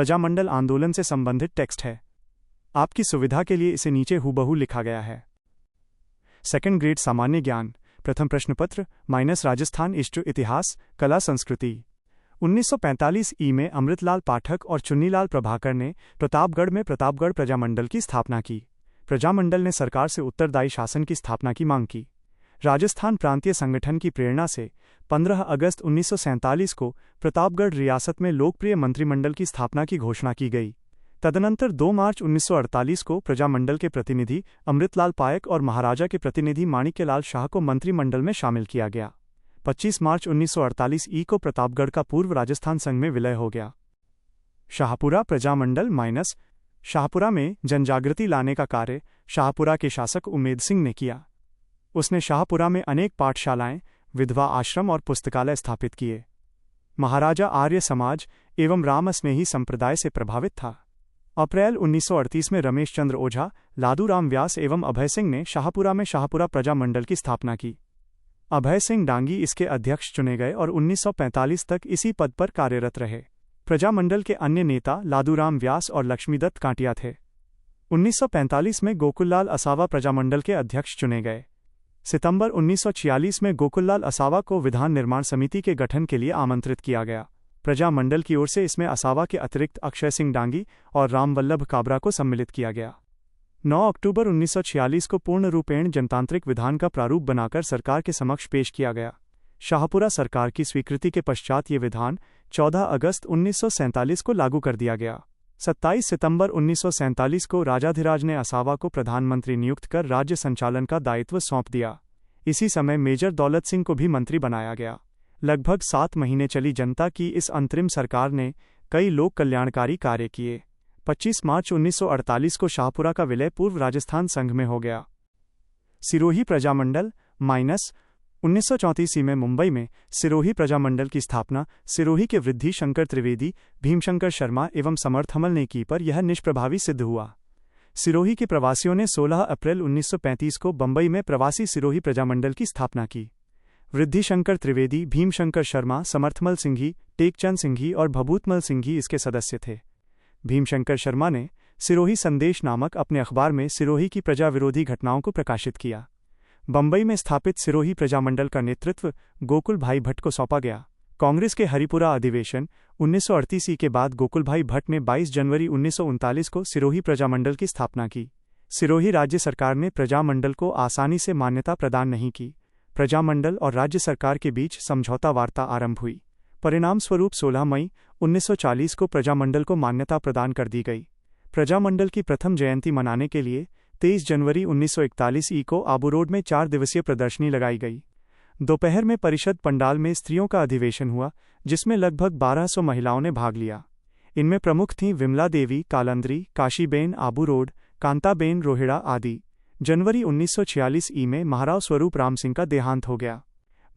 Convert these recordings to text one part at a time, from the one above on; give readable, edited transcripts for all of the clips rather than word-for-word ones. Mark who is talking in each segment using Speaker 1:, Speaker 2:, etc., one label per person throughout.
Speaker 1: प्रजामंडल आंदोलन से संबंधित टेक्स्ट है। आपकी सुविधा के लिए इसे नीचे हूबहू लिखा गया है। सेकंड ग्रेड सामान्य ज्ञान प्रथम प्रश्नपत्र - राजस्थान हिस्ट्री इतिहास कला संस्कृति 1945 ई में अमृतलाल पाठक और चुन्नीलाल प्रभाकर ने प्रतापगढ़ में प्रतापगढ़ प्रजामंडल की स्थापना की। प्रजामंडल ने सरकार से उत्तरदायी शासन की स्थापना की मांग की। राजस्थान प्रांतीय संगठन की प्रेरणा से 15 अगस्त 1947 को प्रतापगढ़ रियासत में लोकप्रिय मंत्रिमंडल की स्थापना की घोषणा की गई। तदनंतर 2 मार्च 1948 को प्रजामंडल के प्रतिनिधि अमृतलाल पायक और महाराजा के प्रतिनिधि माणिक्यलाल शाह को मंत्रिमंडल में शामिल किया गया। 25 मार्च 1948 ई को प्रतापगढ़ का पूर्व राजस्थान संघ में विलय हो गया। शाहपुरा प्रजामंडल - शाहपुरा में जनजागृति लाने का कार्य शाहपुरा के शासक उमेद सिंह ने किया। उसने शाहपुरा में अनेक पाठशालाएं, विधवा आश्रम और पुस्तकालय स्थापित किए। महाराजा आर्य समाज एवं रामस्नेही संप्रदाय से प्रभावित था। अप्रैल 1938 में रमेश चंद्र ओझा, लादूराम व्यास एवं अभय सिंह ने शाहपुरा में शाहपुरा प्रजामंडल की स्थापना की। अभय सिंह डांगी इसके अध्यक्ष चुने गए और 1945 तक इसी पद पर कार्यरत रहे। प्रजामंडल के अन्य नेता लादूराम व्यास और लक्ष्मीदत्त कांटिया थे। 1945 में गोकुललाल असावा प्रजामंडल के अध्यक्ष चुने गए। सितंबर 1946 में गोकुललाल असावा को विधान निर्माण समिति के गठन के लिए आमंत्रित किया गया। प्रजामंडल की ओर से इसमें असावा के अतिरिक्त अक्षय सिंह डांगी और रामवल्लभ काबरा को सम्मिलित किया गया। 9 अक्टूबर 1946 को पूर्ण रूपेण जनतांत्रिक विधान का प्रारूप बनाकर सरकार के समक्ष पेश किया गया। शाहपुरा सरकार की स्वीकृति के पश्चात ये विधान 14 अगस्त 1947 को लागू कर दिया गया। 27 सितंबर 1947 को राजाधिराज ने असावा को प्रधानमंत्री नियुक्त कर राज्य संचालन का दायित्व सौंप दिया। इसी समय मेजर दौलत सिंह को भी मंत्री बनाया गया। लगभग 7 महीने चली जनता की इस अंतरिम सरकार ने कई लोक कल्याणकारी कार्य किए। 25 मार्च 1948 को शाहपुरा का विलय पूर्व राजस्थान संघ में हो गया। सिरोही प्रजामंडल - 1934 में मुंबई में सिरोही प्रजामंडल की स्थापना सिरोही के वृद्धि शंकर त्रिवेदी, भीमशंकर शर्मा एवं समर्थमल ने की, पर यह निष्प्रभावी सिद्ध हुआ। सिरोही के प्रवासियों ने 16 अप्रैल 1935 को बंबई में प्रवासी सिरोही प्रजामंडल की स्थापना की। वृद्धि शंकर त्रिवेदी, भीमशंकर शर्मा, समर्थमल सिंघी, टेकचंद सिंघी और भभूतमल सिंघी इसके सदस्य थे। भीमशंकर शर्मा ने सिरोही संदेश नामक अपने अखबार में सिरोही की प्रजा विरोधी घटनाओं को प्रकाशित किया। बंबई में स्थापित सिरोही प्रजामंडल का नेतृत्व गोकुल भाई भट्ट को सौंपा गया। कांग्रेस के हरिपुरा अधिवेशन 1938 ई के बाद गोकुल भाई भट्ट ने 22 जनवरी 1939 को सिरोही प्रजामंडल की स्थापना की। सिरोही राज्य सरकार ने प्रजामंडल को आसानी से मान्यता प्रदान नहीं की। प्रजामंडल और राज्य सरकार के बीच समझौता वार्ता आरंभ हुई। परिणाम स्वरूप 16 मई 1940 को प्रजामंडल को मान्यता प्रदान कर दी गई। प्रजामंडल की प्रथम जयंती मनाने के लिए 23 जनवरी 1941 ई को आबू रोड में 4 दिवसीय प्रदर्शनी लगाई गई। दोपहर में परिषद पंडाल में स्त्रियों का अधिवेशन हुआ, जिसमें लगभग 1200 महिलाओं ने भाग लिया। इनमें प्रमुख थीं विमला देवी कालंद्री, काशीबेन आबू रोड, कांताबेन रोहिड़ा आदि। जनवरी 1946 ई में महाराव स्वरूप राम सिंह का देहांत हो गया।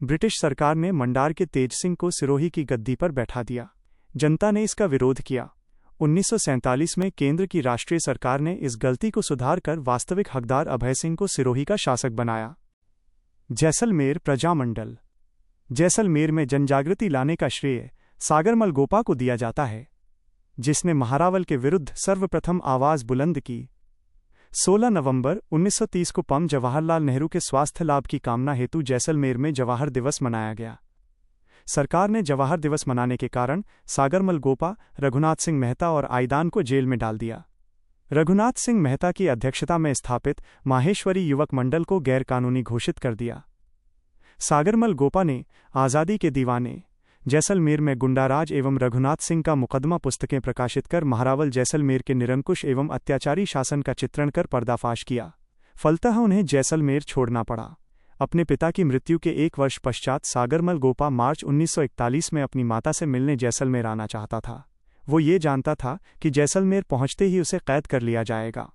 Speaker 1: ब्रिटिश सरकार ने मंडार के तेज सिंह को सिरोही की गद्दी पर बैठा दिया। जनता ने इसका विरोध किया। 1947 में केंद्र की राष्ट्रीय सरकार ने इस गलती को सुधार कर वास्तविक हकदार अभय सिंह को सिरोही का शासक बनाया। जैसलमेर प्रजामंडल जैसलमेर में जनजागृति लाने का श्रेय सागरमल गोपा को दिया जाता है, जिसने महारावल के विरुद्ध सर्वप्रथम आवाज बुलंद की। 16 नवंबर 1930 को पं. जवाहरलाल नेहरू के स्वास्थ्य लाभ की कामना हेतु जैसलमेर में जवाहर दिवस मनाया गया। सरकार ने जवाहर दिवस मनाने के कारण सागरमल गोपा, रघुनाथ सिंह मेहता और आईदान को जेल में डाल दिया। रघुनाथ सिंह मेहता की अध्यक्षता में स्थापित माहेश्वरी युवक मंडल को गैरकानूनी घोषित कर दिया। सागरमल गोपा ने आज़ादी के दीवाने, जैसलमेर में गुंडाराज एवं रघुनाथ सिंह का मुकदमा पुस्तकें प्रकाशित कर महारावल जैसलमेर के निरंकुश एवं अत्याचारी शासन का चित्रण कर पर्दाफाश किया। फलतः उन्हें जैसलमेर छोड़ना पड़ा। अपने पिता की मृत्यु के 1 वर्ष पश्चात सागरमल गोपा मार्च 1941 में अपनी माता से मिलने जैसलमेर आना चाहता था। वो ये जानता था कि जैसलमेर पहुंचते ही उसे कैद कर लिया जाएगा,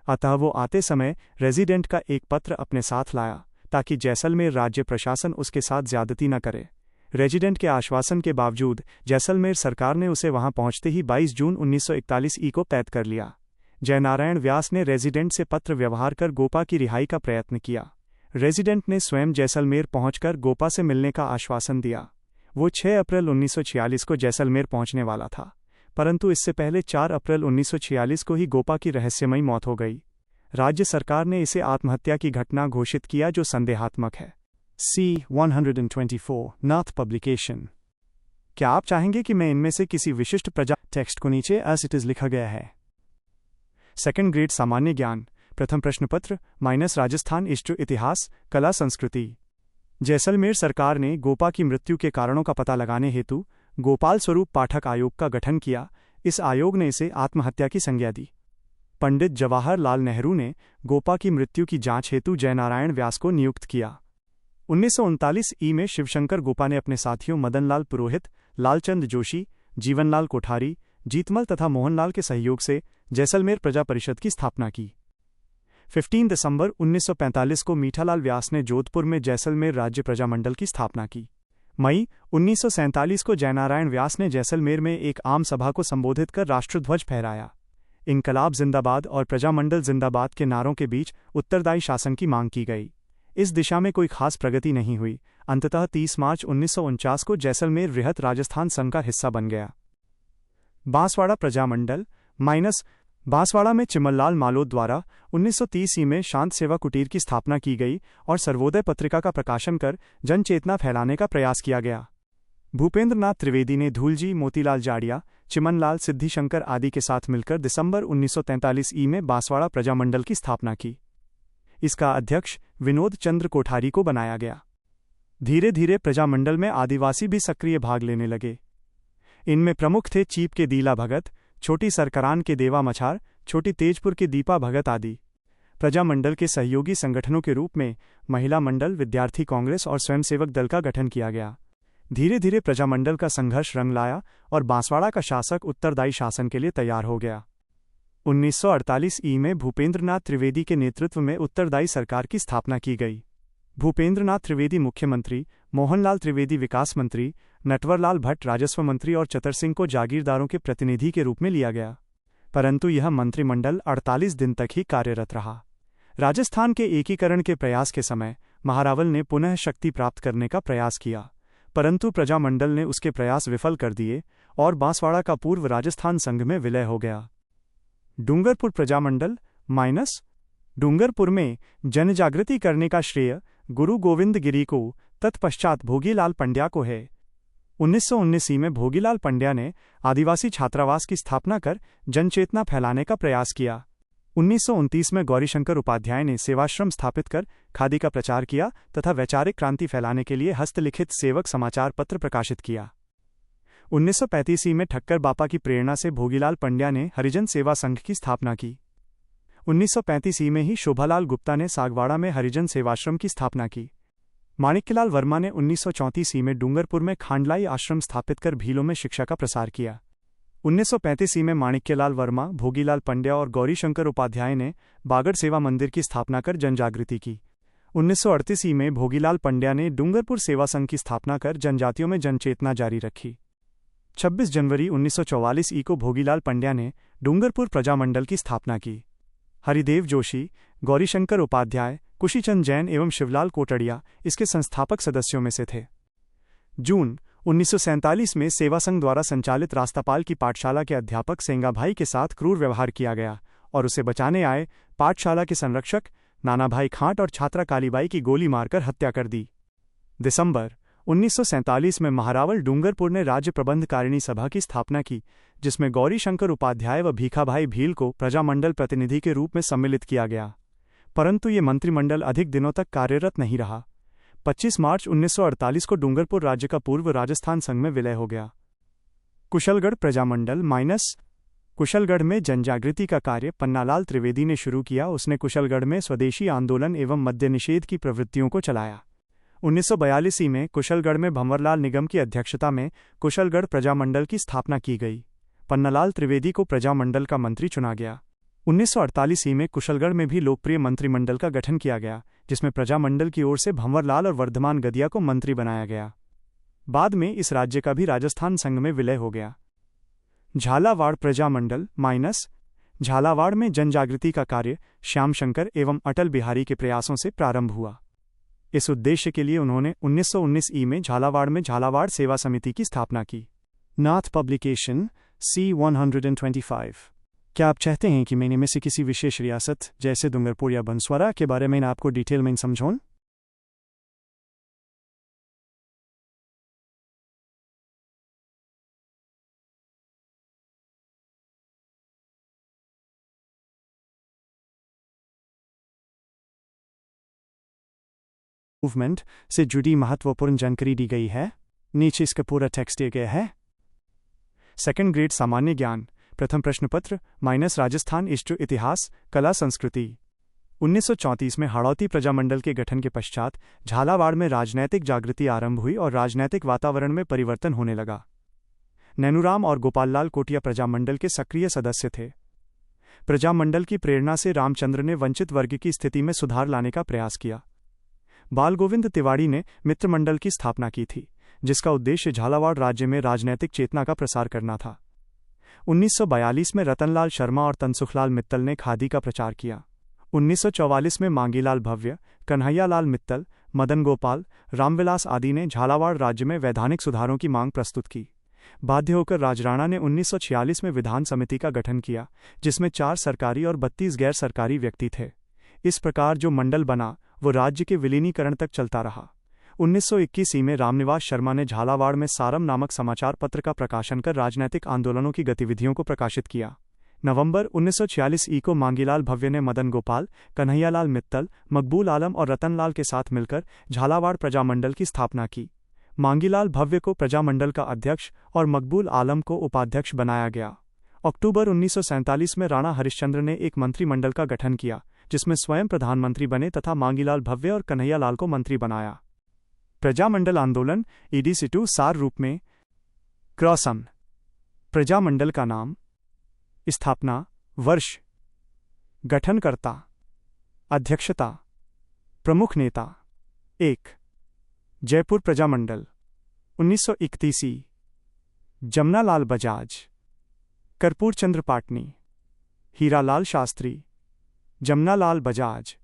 Speaker 1: अतः वो आते समय रेजिडेंट का एक पत्र अपने साथ लाया ताकि जैसलमेर राज्य प्रशासन उसके साथ ज्यादती न करे। रेजिडेंट के आश्वासन के बावजूद जैसलमेर सरकार ने उसे वहां पहुंचते ही 22 जून 1941 ई को कैद कर लिया। जयनारायण व्यास ने रेजिडेंट से पत्र व्यवहार कर गोपा की रिहाई का प्रयत्न किया। रेजिडेंट ने स्वयं जैसलमेर पहुंचकर गोपा से मिलने का आश्वासन दिया। वो 6 अप्रैल 1946 को जैसलमेर पहुंचने वाला था, परंतु इससे पहले 4 अप्रैल 1946 को ही गोपा की रहस्यमयी मौत हो गई। राज्य सरकार ने इसे आत्महत्या की घटना घोषित किया जो संदेहात्मक है। C-124 नाथ पब्लिकेशन। क्या आप चाहेंगे कि मैं इनमें से किसी विशिष्ट प्रजा टेक्स्ट को नीचे एज इट इज लिखा गया है। सेकंड ग्रेड सामान्य ज्ञान प्रथम प्रश्नपत्र माइनस राजस्थान हिस्ट्री इतिहास कला संस्कृति। जैसलमेर सरकार ने गोपा की मृत्यु के कारणों का पता लगाने हेतु गोपाल स्वरूप पाठक आयोग का गठन किया। इस आयोग ने इसे आत्महत्या की संज्ञा दी। पंडित जवाहरलाल नेहरू ने गोपा की मृत्यु की जांच हेतु जयनारायण व्यास को नियुक्त किया। 1939 ई में शिवशंकर गोपा ने अपने साथियों मदनलाल पुरोहित, लालचंद जोशी, जीवनलाल कोठारी, जीतमल तथा मोहनलाल के सहयोग से जैसलमेर प्रजा परिषद की स्थापना की। 15 दिसंबर 1945 को मीठालाल व्यास ने जोधपुर में जैसलमेर राज्य प्रजामंडल की स्थापना की। मई 1947 को जयनारायण व्यास ने जैसलमेर में एक आम सभा को संबोधित कर राष्ट्रध्वज फहराया। इनकलाब जिंदाबाद और प्रजामंडल जिंदाबाद के नारों के बीच उत्तरदायी शासन की मांग की गई। इस दिशा में कोई खास प्रगति नहीं हुई। अंततः 30 मार्च 1949 को जैसलमेर वृहत राजस्थान संघ का हिस्सा बन गया। बांसवाड़ा प्रजामंडल माइनस बांसवाड़ा में चिमनलाल मालोद द्वारा 1930 ई में शांत सेवा कुटीर की स्थापना की गई और सर्वोदय पत्रिका का प्रकाशन कर जनचेतना फैलाने का प्रयास किया गया। भूपेंद्र नाथ त्रिवेदी ने धूलजी, मोतीलाल जाड़िया, चिमनलाल, सिद्धिशंकर आदि के साथ मिलकर दिसंबर 1943 ई में बांसवाड़ा प्रजामंडल की स्थापना की। इसका अध्यक्ष विनोद चंद्र कोठारी को बनाया गया। धीरे धीरे प्रजामंडल में आदिवासी भी सक्रिय भाग लेने लगे। इनमें प्रमुख थे चीप के दीला भगत, छोटी सरकरान के देवा मछार, छोटी तेजपुर के दीपा भगत आदि। प्रजामंडल के सहयोगी संगठनों के रूप में महिला मंडल, विद्यार्थी कांग्रेस और स्वयंसेवक दल का गठन किया गया। धीरे धीरे प्रजामंडल का संघर्ष रंग लाया और बांसवाड़ा का शासक उत्तरदायी शासन के लिए तैयार हो गया। 1948 ई में भूपेंद्रनाथ त्रिवेदी के नेतृत्व में उत्तरदायी सरकार की स्थापना की गई। भूपेंद्रनाथ त्रिवेदी मुख्यमंत्री, मोहनलाल त्रिवेदी विकास मंत्री, नटवरलाल भट्ट राजस्व मंत्री और चतर सिंह को जागीरदारों के प्रतिनिधि के रूप में लिया गया। परंतु यह मंत्रिमंडल 48 दिन तक ही कार्यरत रहा। राजस्थान के एकीकरण के प्रयास के समय महारावल ने पुनः शक्ति प्राप्त करने का प्रयास किया, परंतु प्रजामंडल ने उसके प्रयास विफल कर दिए और बांसवाड़ा का पूर्व राजस्थान संघ में विलय हो गया। डूंगरपुर प्रजामंडल माइनस डूंगरपुर में जनजागृति करने का श्रेय गुरु गोविंद गिरी को तत्पश्चात भोगीलाल पंड्या को है। 1919 ई में भोगीलाल पंड्या ने आदिवासी छात्रावास की स्थापना कर जनचेतना फैलाने का प्रयास किया। 1929 में गौरीशंकर उपाध्याय ने सेवाश्रम स्थापित कर खादी का प्रचार किया तथा वैचारिक क्रांति फैलाने के लिए हस्तलिखित सेवक समाचार पत्र प्रकाशित किया। 1935 ई में ठक्कर बापा की प्रेरणा से भोगीलाल पंड्या ने हरिजन सेवा संघ की स्थापना की। 1935 ई में ही शोभालाल गुप्ता ने सागवाड़ा में हरिजन सेवाश्रम की स्थापना की। माणिक्यलाल वर्मा ने 1934 ई में डूंगरपुर में खांडलाई आश्रम स्थापित कर भीलों में शिक्षा का प्रसार किया। 1935 ई में माणिक्यलाल वर्मा, भोगीलाल पंड्या और गौरीशंकर उपाध्याय ने बागड़ सेवा मंदिर की स्थापना कर जनजागृति की। 1938 ई में भोगीलाल पंड्या ने डूंगरपुर सेवा संघ की स्थापना कर जनजातियों में जनचेतना जारी रखी। 26 जनवरी 1944 ई को भोगीलाल पंड्या ने डूंगरपुर प्रजामंडल की स्थापना की। हरिदेव जोशी, गौरीशंकर उपाध्याय, कुशीचंद जैन एवं शिवलाल कोटड़िया इसके संस्थापक सदस्यों में से थे। जून 1947 में सेवा संघ द्वारा संचालित रास्तापाल की पाठशाला के अध्यापक सेंगाभाई के साथ क्रूर व्यवहार किया गया और उसे बचाने आए पाठशाला के संरक्षक नानाभाई खांट और छात्रा कालीबाई की गोली मारकर हत्या कर दी। दिसंबर 1947 में महारावल डूंगरपुर ने राज्य प्रबंधकारिणी सभा की स्थापना की, जिसमें गौरीशंकर उपाध्याय व भीखाभाई भील को प्रजामंडल प्रतिनिधि के रूप में सम्मिलित किया गया, परंतु ये मंत्रिमंडल अधिक दिनों तक कार्यरत नहीं रहा। 25 मार्च 1948 को डूंगरपुर राज्य का पूर्व राजस्थान संघ में विलय हो गया। कुशलगढ़ प्रजामंडल माइनस कुशलगढ़ में जनजागृति का कार्य पन्नालाल त्रिवेदी ने शुरू किया। उसने कुशलगढ़ में स्वदेशी आंदोलन एवं मद्य निषेध की प्रवृत्तियों को चलाया। 1942 ई में कुशलगढ़ में भंवरलाल निगम की अध्यक्षता में कुशलगढ़ प्रजामंडल की स्थापना की गई। पन्नालाल त्रिवेदी को प्रजामंडल का मंत्री चुना गया। 1948 ई में कुशलगढ़ में भी लोकप्रिय मंत्रिमंडल का गठन किया गया, जिसमें प्रजामंडल की ओर से भंवरलाल और वर्धमान गदिया को मंत्री बनाया गया। बाद में इस राज्य का भी राजस्थान संघ में विलय हो गया। झालावाड़ प्रजामंडल माइनस झालावाड़ में जनजागृति का कार्य श्याम शंकर एवं अटल बिहारी के प्रयासों से प्रारंभ हुआ। इस उद्देश्य के लिए उन्होंने 1919 ई में झालावाड़ में झालावाड़ सेवा समिति की स्थापना की। नाथ पब्लिकेशन C125। क्या आप चाहते हैं कि मैं इनमें से किसी विशेष रियासत जैसे डूंगरपुर या बंसवाड़ा के बारे में आपको डिटेल में समझाऊं? मूवमेंट से जुड़ी महत्वपूर्ण जानकारी दी गई है। नीचे इसका पूरा टेक्स्ट दिया गया है। सेकंड ग्रेड सामान्य ज्ञान प्रथम प्रश्न पत्र माइनस राजस्थान हिस्ट्री इतिहास कला संस्कृति। 1934 में हाड़ौती प्रजामंडल के गठन के पश्चात झालावाड़ में राजनैतिक जागृति आरंभ हुई और राजनैतिक वातावरण में परिवर्तन होने लगा। नैनूराम और गोपाललाल कोटिया प्रजामंडल के सक्रिय सदस्य थे। प्रजामंडल की प्रेरणा से रामचंद्र ने वंचित वर्ग की स्थिति में सुधार लाने का प्रयास किया। बाल गोविंद तिवाड़ी ने मित्रमंडल की स्थापना की थी, जिसका उद्देश्य झालावाड़ राज्य में राजनैतिक चेतना का प्रसार करना था। 1942 में रतनलाल शर्मा और तनसुखलाल मित्तल ने खादी का प्रचार किया। 1944 में मांगीलाल भव्य, कन्हैयालाल मित्तल, मदन गोपाल, रामविलास आदि ने झालावाड़ राज्य में वैधानिक सुधारों की मांग प्रस्तुत की। बाध्य होकर राजराणा ने 1946 में विधान समिति का गठन किया, जिसमें 4 सरकारी और 32 गैर सरकारी व्यक्ति थे। इस प्रकार जो मंडल बना वो राज्य के विलीनीकरण तक चलता रहा। 1921 में रामनिवास शर्मा ने झालावाड़ में सारम नामक समाचार पत्र का प्रकाशन कर राजनैतिक आंदोलनों की गतिविधियों को प्रकाशित किया। नवंबर 1946 को मांगीलाल भव्य ने मदन गोपाल, कन्हैयालाल मित्तल, मकबूल आलम और रतनलाल के साथ मिलकर झालावाड़ प्रजामंडल की स्थापना की। मांगीलाल भव्य को प्रजामंडल का अध्यक्ष और मकबूल आलम को उपाध्यक्ष बनाया गया। अक्टूबर 1947 में राणा हरिश्चंद्र ने एक मंत्रिमंडल का गठन किया, जिसमें स्वयं प्रधानमंत्री बने तथा मांगीलाल भव्य और कन्हैयालाल को मंत्री बनाया। प्रजामंडल आंदोलन ED-2 सार रूप में क्रॉसन प्रजामंडल का नाम, स्थापना वर्ष, गठनकर्ता, अध्यक्षता, प्रमुख नेता 1 जयपुर प्रजामंडल 1931 जमनालाल बजाज, कर्पूर चंद्र पाटनी, हीरालाल शास्त्री, जमनालाल बजाज।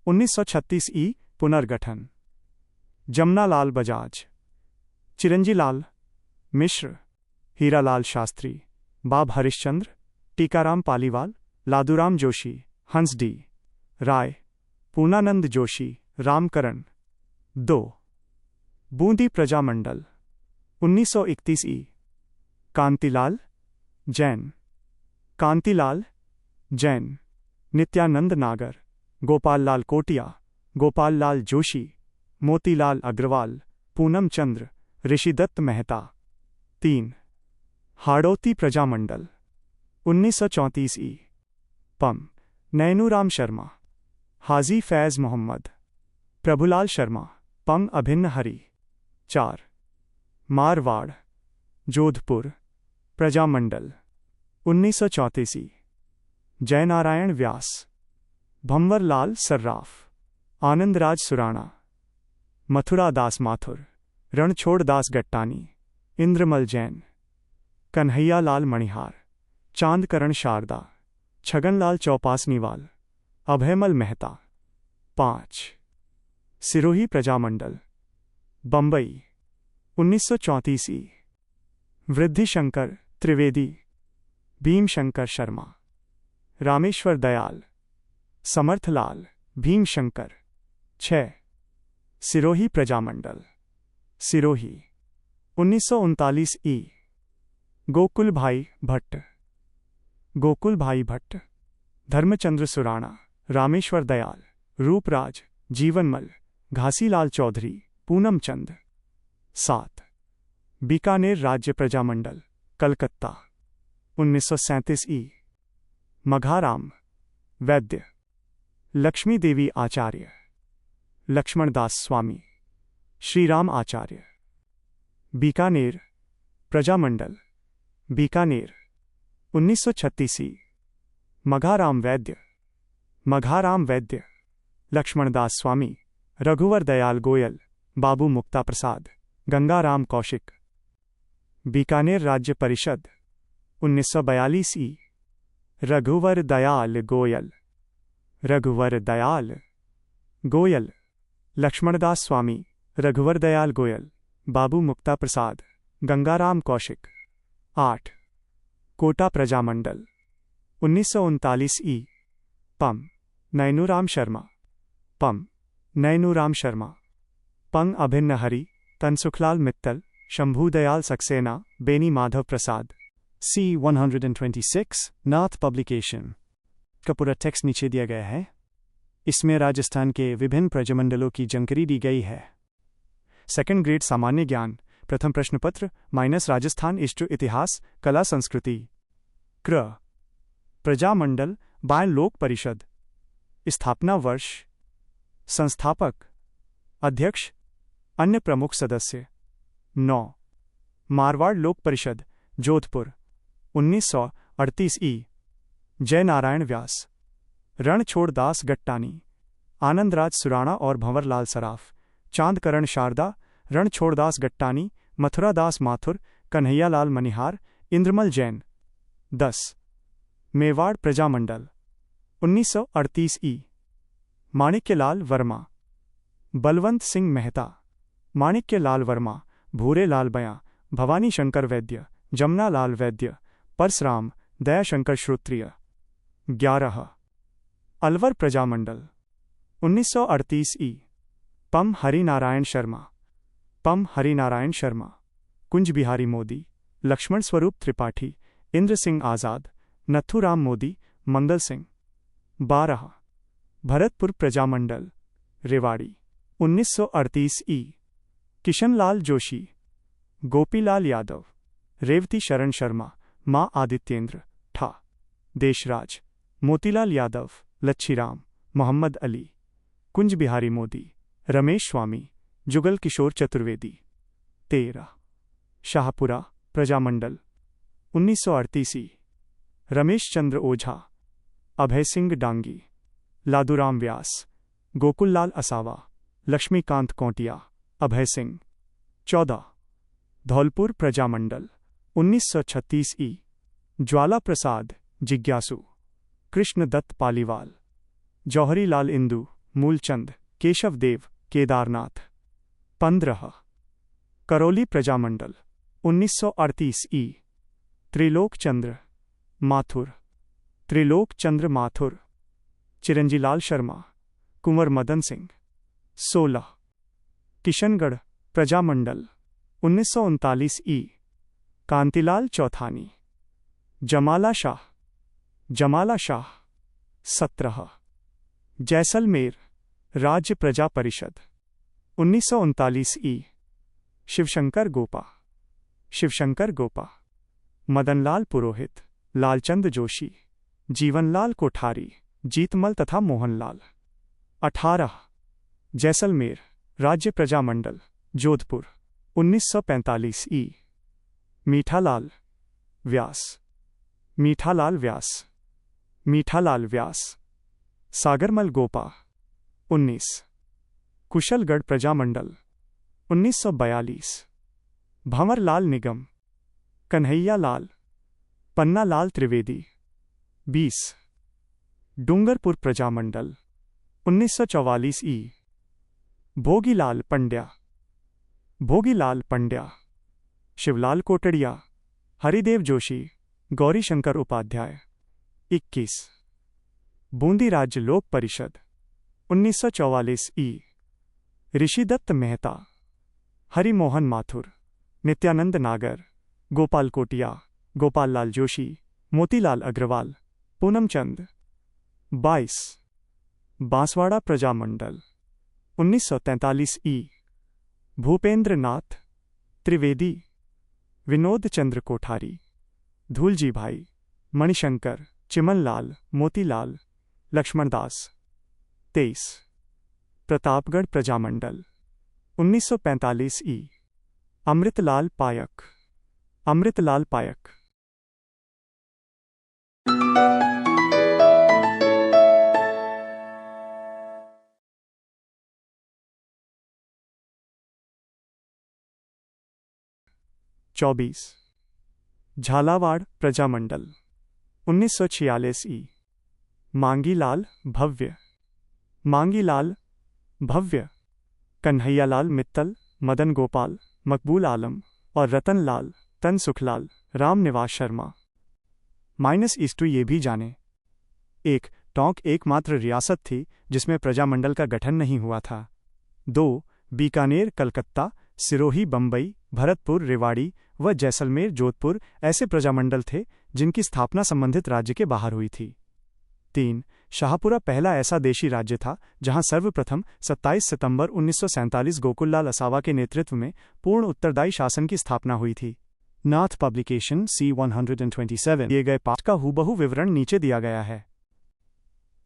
Speaker 1: 1936 पुनर्गठन जमनालाल बजाज, चिरंजीलाल मिश्र, हीरालाल शास्त्री, बाब हरिश्चंद्र, टीकाराम पालीवाल, लादूराम जोशी, हंस डी राय, पूर्णानंद जोशी, रामकरण। 2 बूंदी प्रजामंडल 1931 कांतिलाल जैन, कांतिलाल जैन, नित्यानंद नागर, गोपाललाल कोटिया, गोपाललाल जोशी, मोतीलाल अग्रवाल, पूनम चंद्र, ऋषिदत्त मेहता। 3 हाड़ौती प्रजामंडल 1934 पम नैनूराम शर्मा, हाजी फैज़ मोहम्मद, प्रभुलाल शर्मा, पम अभिन्न हरि। 4 मारवाड़ जोधपुर प्रजामंडल 1934 जयनारायण व्यास, भंवरलाल सर्राफ, आनंदराज सुराणा, मथुरादास माथुर, रणछोड़दास गट्टानी, इंद्रमल जैन, कन्हैयालाल मणिहार, चांदकरण शारदा, छगनलाल चौपासनीवाल, अभयमल मेहता। 5 सिरोही प्रजामंडल बंबई 1934 वृद्धिशंकर त्रिवेदी, भीमशंकर शर्मा, रामेश्वर दयाल, समर्थलाल, भीमशंकर। 6 सिरोही प्रजामंडल सिरोही 1939 गोकुल भाई भट्ट, गोकुल भाई भट्ट, धर्मचंद्र सुराणा, रामेश्वर दयाल, रूपराज, जीवनमल, घासीलाल चौधरी, पूनम चंद। 7 बीकानेर राज्य प्रजामंडल कलकत्ता 1937 मघाराम वैद्य, लक्ष्मी देवी आचार्य, लक्ष्मणदास स्वामी, श्रीराम आचार्य। बीकानेर प्रजामंडल बीकानेर 1936 मघाराम वैद्य, मघाराम वैद्य, लक्ष्मणदास स्वामी, रघुवर दयाल गोयल, बाबू मुक्ता प्रसाद, गंगाराम कौशिक। बीकानेर राज्य परिषद 1942 रघुवर दयाल गोयल, रघुवर दयाल गोयल, लक्ष्मणदास स्वामी, रघुवर दयाल गोयल, बाबू मुक्ता प्रसाद, गंगाराम कौशिक। 8 कोटा प्रजामंडल 1939 ई। पम नैनूराम शर्मा। पम नैनूराम शर्मा। पंग अभिन्न हरि, तनसुखलाल मित्तल, शंभूदयाल सक्सेना, बेनी माधव प्रसाद। C 126 नाथ पब्लिकेशन का पूरा टेक्स्ट नीचे दिया गया है। इसमें राजस्थान के विभिन्न प्रजामंडलों की जानकारी दी गई है। सेकंड ग्रेड सामान्य ज्ञान प्रथम प्रश्न पत्र माइनस राजस्थान हिस्ट्री इतिहास कला संस्कृति। क्र प्रजामंडल बाय लोक परिषद। स्थापना वर्ष, संस्थापक, अध्यक्ष, अन्य प्रमुख सदस्य। 9 मारवाड़ लोक परिषद जोधपुर 1938 ई। जय नारायण व्यास, रणछोड़ दास गट्टानी, आनंदराज सुराणा और भंवरलाल सराफ, चांदकरण शारदा, रणछोड़दास गट्टानी, मथुरादास माथुर, कन्हैयालाल मनिहार, इंद्रमल जैन। 10 मेवाड़ प्रजामंडल 1938 ई। माणिक्यलाल वर्मा, बलवंत सिंह मेहता, माणिक्यलाल वर्मा, भूरेलाल बयां, भवानी शंकर वैद्य, जमुनालाल वैद्य, परसराम, दयाशंकर श्रोत्रिय। 11 अलवर प्रजामंडल 1938 ई। पम हरिनारायण शर्मा। पम हरिनारायण शर्मा, कुंज बिहारी मोदी, लक्ष्मण स्वरूप त्रिपाठी, इंद्र सिंह आज़ाद, नथुराम मोदी, मंगल सिंह। 12 भरतपुर प्रजामंडल रेवाड़ी 1938 ई। किशनलाल जोशी, गोपीलाल यादव, रेवती शरण शर्मा, मां आदित्येंद्र ठा, देशराज, मोतीलाल यादव, लच्छीराम, मोहम्मद अली, कुंज बिहारी मोदी, रमेश स्वामी, जुगल किशोर चतुर्वेदी। 13 शाहपुरा प्रजामंडल 1938 ई। रमेश चंद्र ओझा, अभय सिंह डांगी, लादूराम व्यास, गोकुललाल असावा, लक्ष्मीकांत कौटिया, अभय सिंह। 14 धौलपुर प्रजामंडल 1936 ई। ज्वाला प्रसाद जिज्ञासु, कृष्णदत्त पालीवाल, जौहरीलाल इंदु, मूलचंद, केशव देव, केदारनाथ। 15 करौली प्रजामंडल 1938 ई। त्रिलोक चंद्र माथुर, त्रिलोक चंद्र माथुर, चिरंजीलाल शर्मा, कुंवर मदन सिंह। 16 किशनगढ़ प्रजामंडल 1939 ई। कांतिलाल चौथानी, जमाला शाह, जमाला शाह। 17 जैसलमेर राज्य प्रजा परिषद 1939 ई। शिवशंकर गोपा, शिवशंकर गोपा, मदनलाल पुरोहित, लालचंद जोशी, जीवनलाल कोठारी, जीतमल तथा मोहनलाल। 18 जैसलमेर राज्य प्रजामंडल जोधपुर 1945 ई। मीठालाल व्यास, मीठालाल व्यास, मीठालाल व्यास। सागरमल गोपा 19 कुशलगढ़ प्रजामंडल 1942। भंवरलाल निगम, कन्हैया लाल, पन्नालाल त्रिवेदी। 20 डूंगरपुर प्रजामंडल 1944 ई। भोगीलाल पंड्या, भोगीलाल पंड्या, शिवलाल कोटड़िया, हरिदेव जोशी, गौरीशंकर उपाध्याय। 21 बूंदी राज्य लोक परिषद 1944 ई। ऋषिदत्त मेहता, हरिमोहन माथुर, नित्यानंद नागर, गोपाल कोटिया, गोपाल लाल जोशी, मोतीलाल अग्रवाल, पूनमचंद। 22 बांसवाड़ा प्रजामंडल 1943 ई। भूपेंद्र नाथ त्रिवेदी, विनोद चंद्र कोठारी, धूलजी भाई, मणिशंकर, चिमनलाल, मोतीलाल, लक्ष्मणदास। 23 प्रतापगढ़ प्रजामंडल 1945 ई। अमृतलाल पायक, अमृतलाल पायक। चौबीस झालावाड़ प्रजामंडल 1946 ई। मांगीलाल भव्य, मांगीलाल भव्य, कन्हैयालाल मित्तल, मदन गोपाल, मकबूल आलम और रतन लाल, तन सुखलाल, राम निवास शर्मा। -2 ये भी जाने। 1. टोंक एकमात्र रियासत थी जिसमें प्रजामंडल का गठन नहीं हुआ था। 2. बीकानेर, कलकत्ता, सिरोही, बंबई, भरतपुर, रेवाड़ी व जैसलमेर, जोधपुर ऐसे प्रजामंडल थे जिनकी स्थापना संबंधित राज्य के बाहर हुई थी। 3. शाहपुरा पहला ऐसा देशी राज्य था जहां सर्वप्रथम 27 सितंबर 1947 गोकुललाल असावा के नेतृत्व में पूर्ण उत्तरदायी शासन की स्थापना हुई थी। नाथ पब्लिकेशन C127 दिए गए पाठ का हूबहू विवरण नीचे दिया गया है।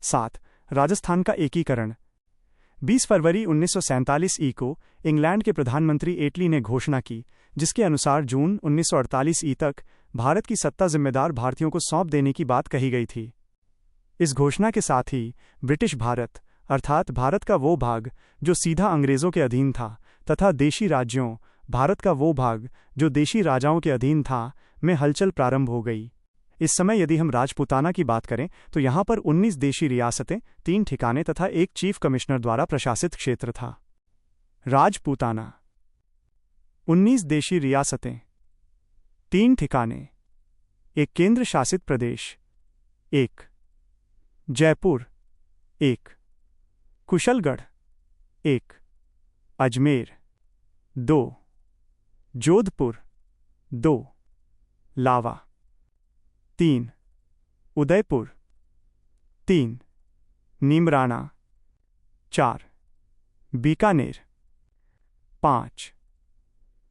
Speaker 1: 7. राजस्थान का एकीकरण। 20 फरवरी 1947 ई को इंग्लैंड के प्रधानमंत्री एटली ने घोषणा की, जिसके अनुसार जून 1948 ई तक भारत की सत्ता जिम्मेदार भारतीयों को सौंप देने की बात कही गई थी। इस घोषणा के साथ ही ब्रिटिश भारत अर्थात भारत का वो भाग जो सीधा अंग्रेजों के अधीन था तथा देशी राज्यों भारत का वो भाग जो देशी राजाओं के अधीन था में हलचल प्रारंभ हो गई। इस समय यदि हम राजपूताना की बात करें तो यहाँ पर 19 देशी रियासतें, 3 ठिकाने तथा एक चीफ कमिश्नर द्वारा प्रशासित क्षेत्र था। राजपूताना 19 देशी रियासतें, 3 ठिकाने, एक केंद्र शासित प्रदेश, 1 जयपुर, 1 कुशलगढ़, 1 अजमेर, 2 जोधपुर, 2 लावा, 3 उदयपुर, 3 नीमराना, 4 बीकानेर, 5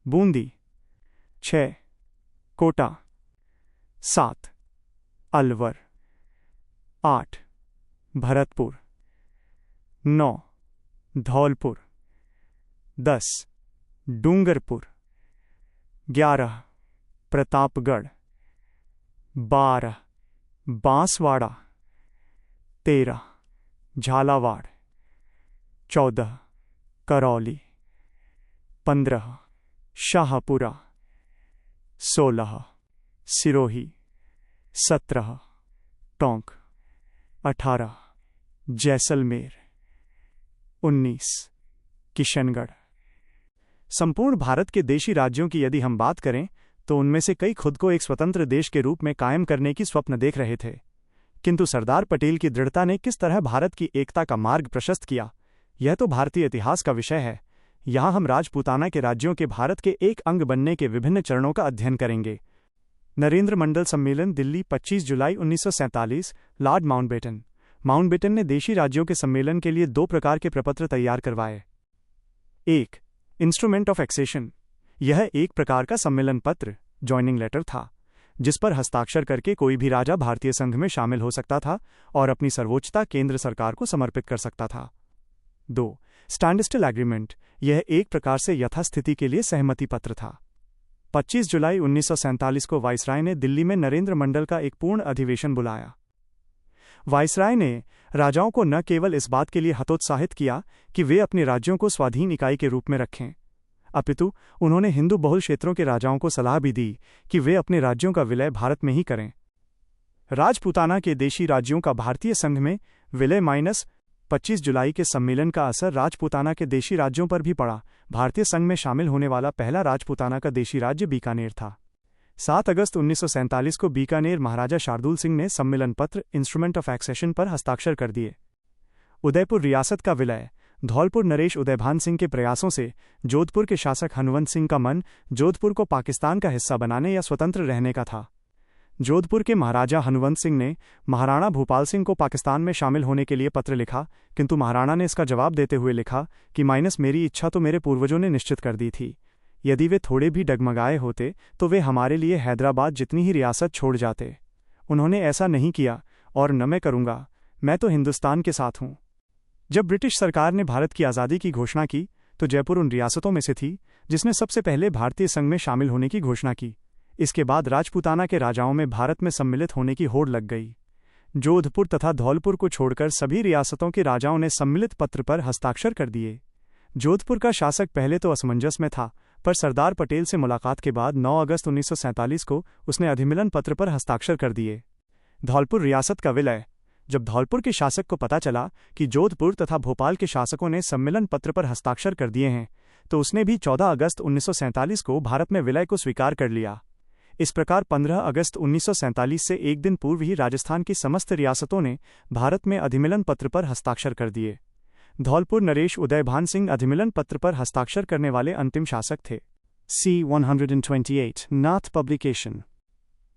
Speaker 1: बूंदी, 6 कोटा, 7 अलवर, 8 भरतपुर, 9 धौलपुर, 10 डूंगरपुर, 11 प्रतापगढ़, 12 बांसवाड़ा, 13 झालावाड़, 14 करौली, 15 शाहपुरा, 16 सिरोही, 17 टोंक, 18 जैसलमेर, 19 किशनगढ़। संपूर्ण भारत के देशी राज्यों की यदि हम बात करें तो उनमें से कई खुद को एक स्वतंत्र देश के रूप में कायम करने की स्वप्न देख रहे थे, किंतु सरदार पटेल की दृढ़ता ने किस तरह भारत की एकता का मार्ग प्रशस्त किया, यह तो भारतीय इतिहास का विषय है। यहाँ हम राजपूताना के राज्यों के भारत के एक अंग बनने के विभिन्न चरणों का अध्ययन करेंगे। नरेंद्र मंडल सम्मेलन, दिल्ली, 25 जुलाई 1947। लॉर्ड माउंटबेटन ने देशी राज्यों के सम्मेलन के लिए 2 प्रकार के प्रपत्र तैयार करवाए। 1 इंस्ट्रूमेंट ऑफ एक्सेशन, यह एक प्रकार का सम्मेलन पत्र ज्वाइनिंग लेटर था, जिस पर हस्ताक्षर करके कोई भी राजा भारतीय संघ में शामिल हो सकता था और अपनी सर्वोच्चता केंद्र सरकार को समर्पित कर सकता था। 2 स्टैंडस्टिल एग्रीमेंट, यह एक प्रकार से यथास्थिति के लिए सहमति पत्र था। 25 जुलाई 1947 को वाइसराय ने दिल्ली में नरेंद्र मंडल का एक पूर्ण अधिवेशन बुलाया। वाइसराय ने राजाओं को न केवल इस बात के लिए हतोत्साहित किया कि वे अपने राज्यों को स्वाधीन इकाई के रूप में रखें, अपितु उन्होंने हिंदू बहुल क्षेत्रों के राजाओं को सलाह भी दी कि वे अपने राज्यों का विलय भारत में ही करें। राजपूताना के देशी राज्यों का भारतीय संघ में विलय -25 जुलाई के सम्मेलन का असर राजपूताना के देशी राज्यों पर भी पड़ा। भारतीय संघ में शामिल होने वाला पहला राजपूताना का देशी राज्य बीकानेर था। 7 अगस्त 1947 को बीकानेर महाराजा शार्दुल सिंह ने सम्मेलन पत्र इंस्ट्रूमेंट ऑफ एक्सेशन पर हस्ताक्षर कर दिए। उदयपुर रियासत का विलय धौलपुर नरेश उदयभान सिंह के प्रयासों से जोधपुर के शासक हनुवंत सिंह का मन जोधपुर को पाकिस्तान का हिस्सा बनाने या स्वतंत्र रहने का था। जोधपुर के महाराजा हनुवंत सिंह ने महाराणा भूपाल सिंह को पाकिस्तान में शामिल होने के लिए पत्र लिखा, किंतु महाराणा ने इसका जवाब देते हुए लिखा कि मेरी इच्छा तो मेरे पूर्वजों ने निश्चित कर दी थी। यदि वे थोड़े भी डगमगाए होते तो वे हमारे लिए हैदराबाद जितनी ही रियासत छोड़ जाते। उन्होंने ऐसा नहीं किया और न मैं करूँगा। मैं तो हिंदुस्तान के साथ हूँ। जब ब्रिटिश सरकार ने भारत की आज़ादी की घोषणा की तो जयपुर उन रियासतों में से थी जिसने सबसे पहले भारतीय संघ में शामिल होने की घोषणा की। इसके बाद राजपूताना के राजाओं में भारत में सम्मिलित होने की होड़ लग गई। जोधपुर तथा धौलपुर को छोड़कर सभी रियासतों के राजाओं ने सम्मिलित पत्र पर हस्ताक्षर कर दिए। जोधपुर का शासक पहले तो असमंजस में था, पर सरदार पटेल से मुलाकात के बाद 9 अगस्त 1947 को उसने अधिमिलन पत्र पर हस्ताक्षर कर दिए। धौलपुर रियासत का विलय। जब धौलपुर के शासक को पता चला कि जोधपुर तथा भोपाल के शासकों ने सम्मेलन पत्र पर हस्ताक्षर कर दिए हैं, तो उसने भी 14 अगस्त 1947 को भारत में विलय को स्वीकार कर लिया। इस प्रकार 15 अगस्त 1947 से एक दिन पूर्व ही राजस्थान की समस्त रियासतों ने भारत में अधिमिलन पत्र पर हस्ताक्षर कर दिए। धौलपुर नरेश उदयभान सिंह अधिमिलन पत्र पर हस्ताक्षर करने वाले अंतिम शासक थे। C-128 नाथ पब्लिकेशन।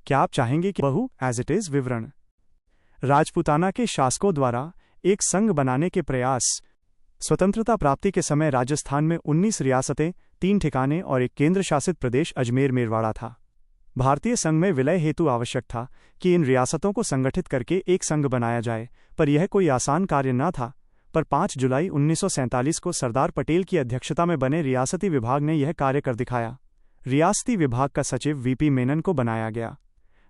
Speaker 1: क्या आप चाहेंगे कि बहु एज इट इज विवरण? राजपूताना के शासकों द्वारा एक संघ बनाने के प्रयास। स्वतंत्रता प्राप्ति के समय राजस्थान में 19 रियासतें, 3 ठिकाने और एक केंद्र शासित प्रदेश अजमेर मेरवाड़ा था। भारतीय संघ में विलय हेतु आवश्यक था कि इन रियासतों को संगठित करके एक संघ बनाया जाए, पर यह कोई आसान कार्य न था। पर 5 जुलाई 1947 को सरदार पटेल की अध्यक्षता में बने रियासती विभाग ने यह कार्य कर दिखाया। रियासती विभाग का सचिव वीपी मेनन को बनाया गया।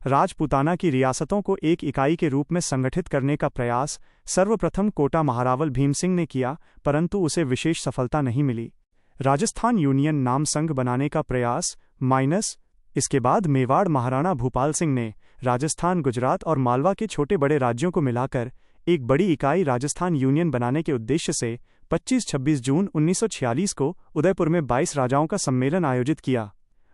Speaker 1: राजपूताना की रियासतों को एक इकाई के रूप में संगठित करने का प्रयास सर्वप्रथम कोटा महारावल भीम सिंह ने किया, परंतु उसे विशेष सफलता नहीं मिली। राजस्थान यूनियन नाम संघ बनाने का प्रयास माइनस। इसके बाद मेवाड़ महाराणा भूपाल सिंह ने राजस्थान, गुजरात और मालवा के छोटे बड़े राज्यों को मिलाकर एक बड़ी इकाई राजस्थान यूनियन बनाने के उद्देश्य से 25-26 जून 1946 को उदयपुर में 22 राजाओं का सम्मेलन आयोजित किया।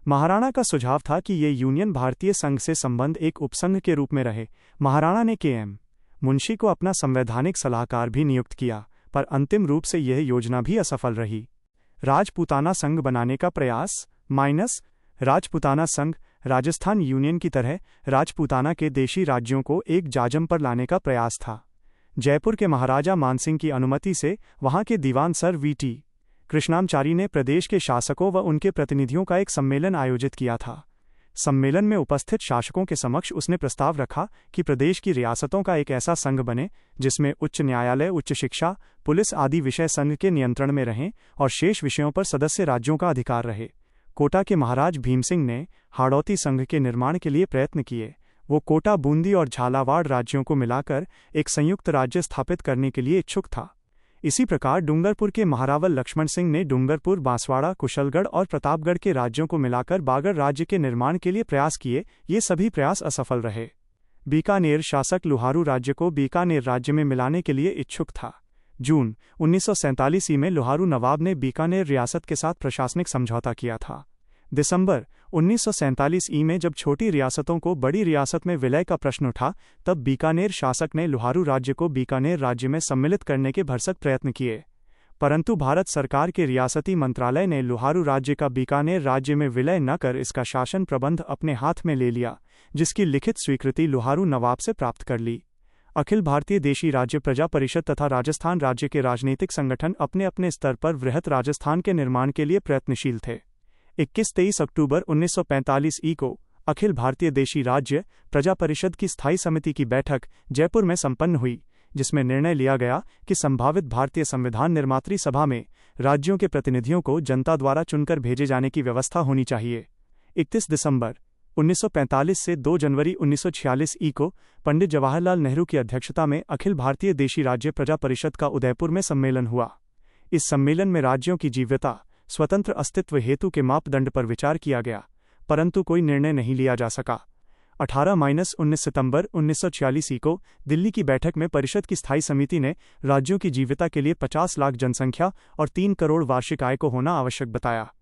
Speaker 1: महाराणा का सुझाव था कि ये यूनियन भारतीय संघ से संबंध एक उपसंघ के रूप में रहे। महाराणा ने के.एम. मुंशी को अपना संवैधानिक सलाहकार भी नियुक्त किया, पर अंतिम रूप से यह योजना भी असफल रही। राजपूताना संघ बनाने का प्रयास माइनस। राजपूताना संघ राजस्थान यूनियन की तरह राजपूताना के देशी राज्यों को एक जाजम पर लाने का प्रयास था। जयपुर के महाराजा मानसिंह की अनुमति से वहां के दीवान सर वी.टी. कृष्णामचारी ने प्रदेश के शासकों व उनके प्रतिनिधियों का एक सम्मेलन आयोजित किया था। सम्मेलन में उपस्थित शासकों के समक्ष उसने प्रस्ताव रखा कि प्रदेश की रियासतों का एक ऐसा संघ बने जिसमें उच्च न्यायालय, उच्च शिक्षा, पुलिस आदि विषय संघ के नियंत्रण में रहें और शेष विषयों पर सदस्य राज्यों का अधिकार रहे। कोटा के महाराज भीम सिंह ने हाड़ौती संघ के निर्माण के लिए प्रयत्न किए। वो कोटा, बूंदी और झालावाड़ राज्यों को मिलाकर एक संयुक्त राज्य स्थापित करने के लिए इच्छुक था। इसी प्रकार डूंगरपुर के महारावल लक्ष्मण सिंह ने डूंगरपुर, बांसवाड़ा, कुशलगढ़ और प्रतापगढ़ के राज्यों को मिलाकर बागड़ राज्य के निर्माण के लिए प्रयास किए। ये सभी प्रयास असफल रहे। बीकानेर शासक लोहारू राज्य को बीकानेर राज्य में मिलाने के लिए इच्छुक था। जून 1947 में लोहारू नवाब ने बीकानेर रियासत के साथ प्रशासनिक समझौता किया था। दिसंबर 1947 में जब छोटी रियासतों को बड़ी रियासत में विलय का प्रश्न उठा, तब बीकानेर शासक ने लोहारू राज्य को बीकानेर राज्य में सम्मिलित करने के भरसक प्रयत्न किए, परंतु भारत सरकार के रियासती मंत्रालय ने लोहारू राज्य का बीकानेर राज्य में विलय न कर इसका शासन प्रबंध अपने हाथ में ले लिया, जिसकी लिखित स्वीकृति लोहारू नवाब से प्राप्त कर ली। अखिल भारतीय देशी राज्य प्रजा परिषद तथा राजस्थान राज्य के राजनीतिक संगठन अपने अपने स्तर पर वृहत राजस्थान के निर्माण के लिए प्रयत्नशील थे। 21-23 अक्टूबर 1945 को अखिल भारतीय देशी राज्य प्रजा परिषद की स्थायी समिति की बैठक जयपुर में संपन्न हुई, जिसमें निर्णय लिया गया कि संभावित भारतीय संविधान निर्मात्री सभा में राज्यों के प्रतिनिधियों को जनता द्वारा चुनकर भेजे जाने की व्यवस्था होनी चाहिए। 31 दिसंबर 1945 से 2 जनवरी 1946 को पंडित जवाहरलाल नेहरू की अध्यक्षता में अखिल भारतीय देशी राज्य प्रजा परिषद का उदयपुर में सम्मेलन हुआ। इस सम्मेलन में राज्यों की जीव्यता, स्वतंत्र अस्तित्व हेतु के मापदंड पर विचार किया गया, परंतु कोई निर्णय नहीं लिया जा सका। 18-19 सितंबर 1946 को दिल्ली की बैठक में परिषद की स्थायी समिति ने राज्यों की जीविता के लिए 50 लाख जनसंख्या और 3 करोड़ वार्षिक आय को होना आवश्यक बताया।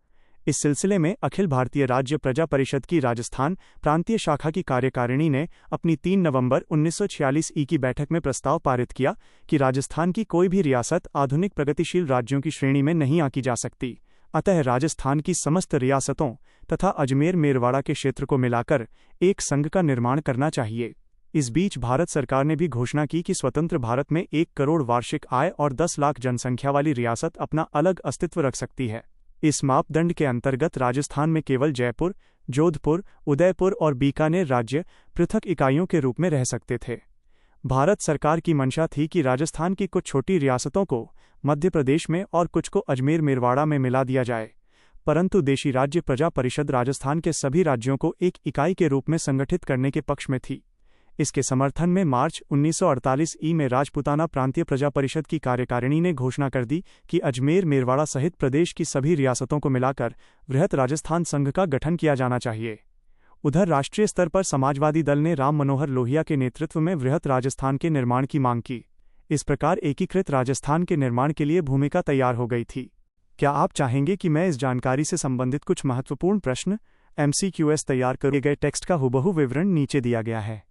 Speaker 1: इस सिलसिले में अखिल भारतीय राज्य प्रजा परिषद की राजस्थान प्रांतीय शाखा की कार्यकारिणी ने अपनी 3 नवंबर 1946 की बैठक में प्रस्ताव पारित किया कि राजस्थान की कोई भी रियासत आधुनिक प्रगतिशील राज्यों की श्रेणी में नहीं आंकी जा सकती, अतः राजस्थान की समस्त रियासतों तथा अजमेर मेरवाड़ा के क्षेत्र को मिलाकर एक संघ का निर्माण करना चाहिए। इस बीच भारत सरकार ने भी घोषणा की कि स्वतंत्र भारत में 1 करोड़ वार्षिक आय और 10 लाख जनसंख्या वाली रियासत अपना अलग अस्तित्व रख सकती है। इस मापदंड के अंतर्गत राजस्थान में केवल जयपुर, जोधपुर, उदयपुर और बीकानेर राज्य पृथक इकाइयों के रूप में रह सकते थे। भारत सरकार की मंशा थी कि राजस्थान की कुछ छोटी रियासतों को मध्य प्रदेश में और कुछ को अजमेर मेरवाड़ा में मिला दिया जाए, परंतु देशी राज्य प्रजा परिषद राजस्थान के सभी राज्यों को एक इकाई के रूप में संगठित करने के पक्ष में थी। इसके समर्थन में मार्च 1948 में राजपूताना प्रांतीय प्रजा परिषद की कार्यकारिणी ने घोषणा कर दी कि अजमेर मेरवाड़ा सहित प्रदेश की सभी रियासतों को मिलाकर वृहत राजस्थान संघ का गठन किया जाना चाहिए। उधर राष्ट्रीय स्तर पर समाजवादी दल ने राम मनोहर लोहिया के नेतृत्व में वृहत राजस्थान के निर्माण की मांग की। इस प्रकार एकीकृत राजस्थान के निर्माण के लिए भूमिका तैयार हो गई थी। क्या आप चाहेंगे कि मैं इस जानकारी से संबंधित कुछ महत्वपूर्ण प्रश्न MCQS तैयार किए गए टेक्स्ट का हुबहू विवरण नीचे दिया गया है।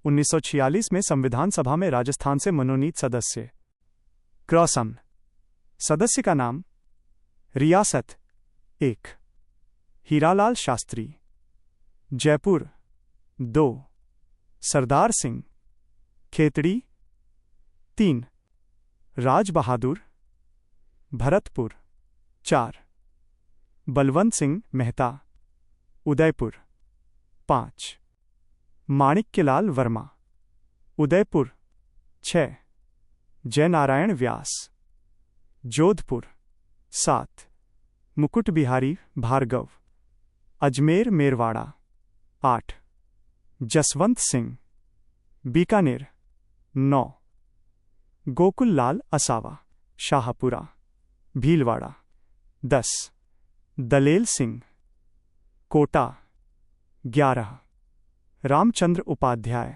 Speaker 1: 1946 में संविधान सभा में राजस्थान से मनोनीत सदस्य। क्रॉसम। सदस्य का नाम। रियासत 1 हीरालाल शास्त्री। जयपुर 2 सरदार सिंह। खेतड़ी 3 राज बहादुर। भरतपुर 4 बलवंत सिंह मेहता। उदयपुर 5 माणिक्यलाल वर्मा। उदयपुर 6 जयनारायण व्यास। जोधपुर 7 मुकुट बिहारी भार्गव। अजमेर मेरवाड़ा 8 जसवंत सिंह। बीकानेर 9 गोकुल लाल असावा। शाहपुरा भीलवाड़ा 10 दलेल सिंह। कोटा 11 रामचंद्र उपाध्याय।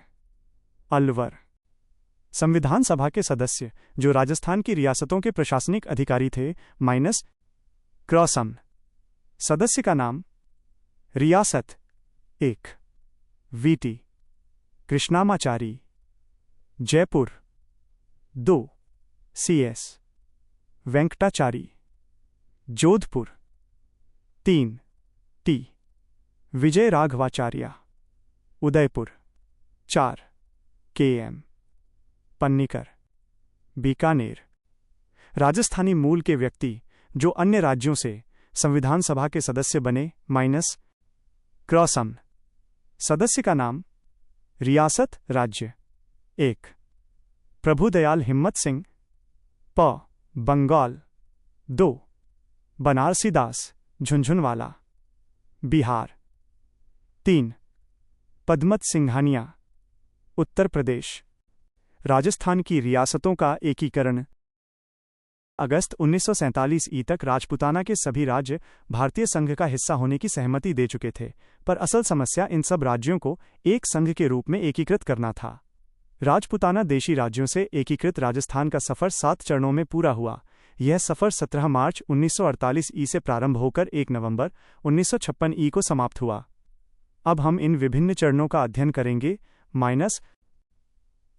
Speaker 1: अलवर। संविधान सभा के सदस्य जो राजस्थान की रियासतों के प्रशासनिक अधिकारी थे। माइनस क्रॉसम। सदस्य का नाम। रियासत 1 VT Krishnamachari. Jaipur 2 CS Venkatachari. Jodhpur 3 T विजय राघवाचार्य। उदयपुर 4 KM पन्नीकर। बीकानेर। राजस्थानी मूल के व्यक्ति जो अन्य राज्यों से संविधान सभा के सदस्य बने। माइनस क्रॉसम। सदस्य का नाम। रियासत राज्य 1 प्रभुदयाल हिम्मत सिंह। प बंगाल 2 बनारसी दास झुंझुनवाला। बिहार 3 पद्मत सिंघानिया। उत्तर प्रदेश। राजस्थान की रियासतों का एकीकरण। अगस्त 1947 ई तक राजपुताना के सभी राज्य भारतीय संघ का हिस्सा होने की सहमति दे चुके थे, पर असल समस्या इन सब राज्यों को एक संघ के रूप में एकीकृत करना था। राजपुताना देशी राज्यों से एकीकृत राजस्थान का सफर 7 चरणों में पूरा हुआ। यह सफर 17 मार्च 1948 ई से प्रारंभ होकर 1 नवंबर 1956 ई को समाप्त हुआ। अब हम इन विभिन्न चरणों का अध्ययन करेंगे। माइनस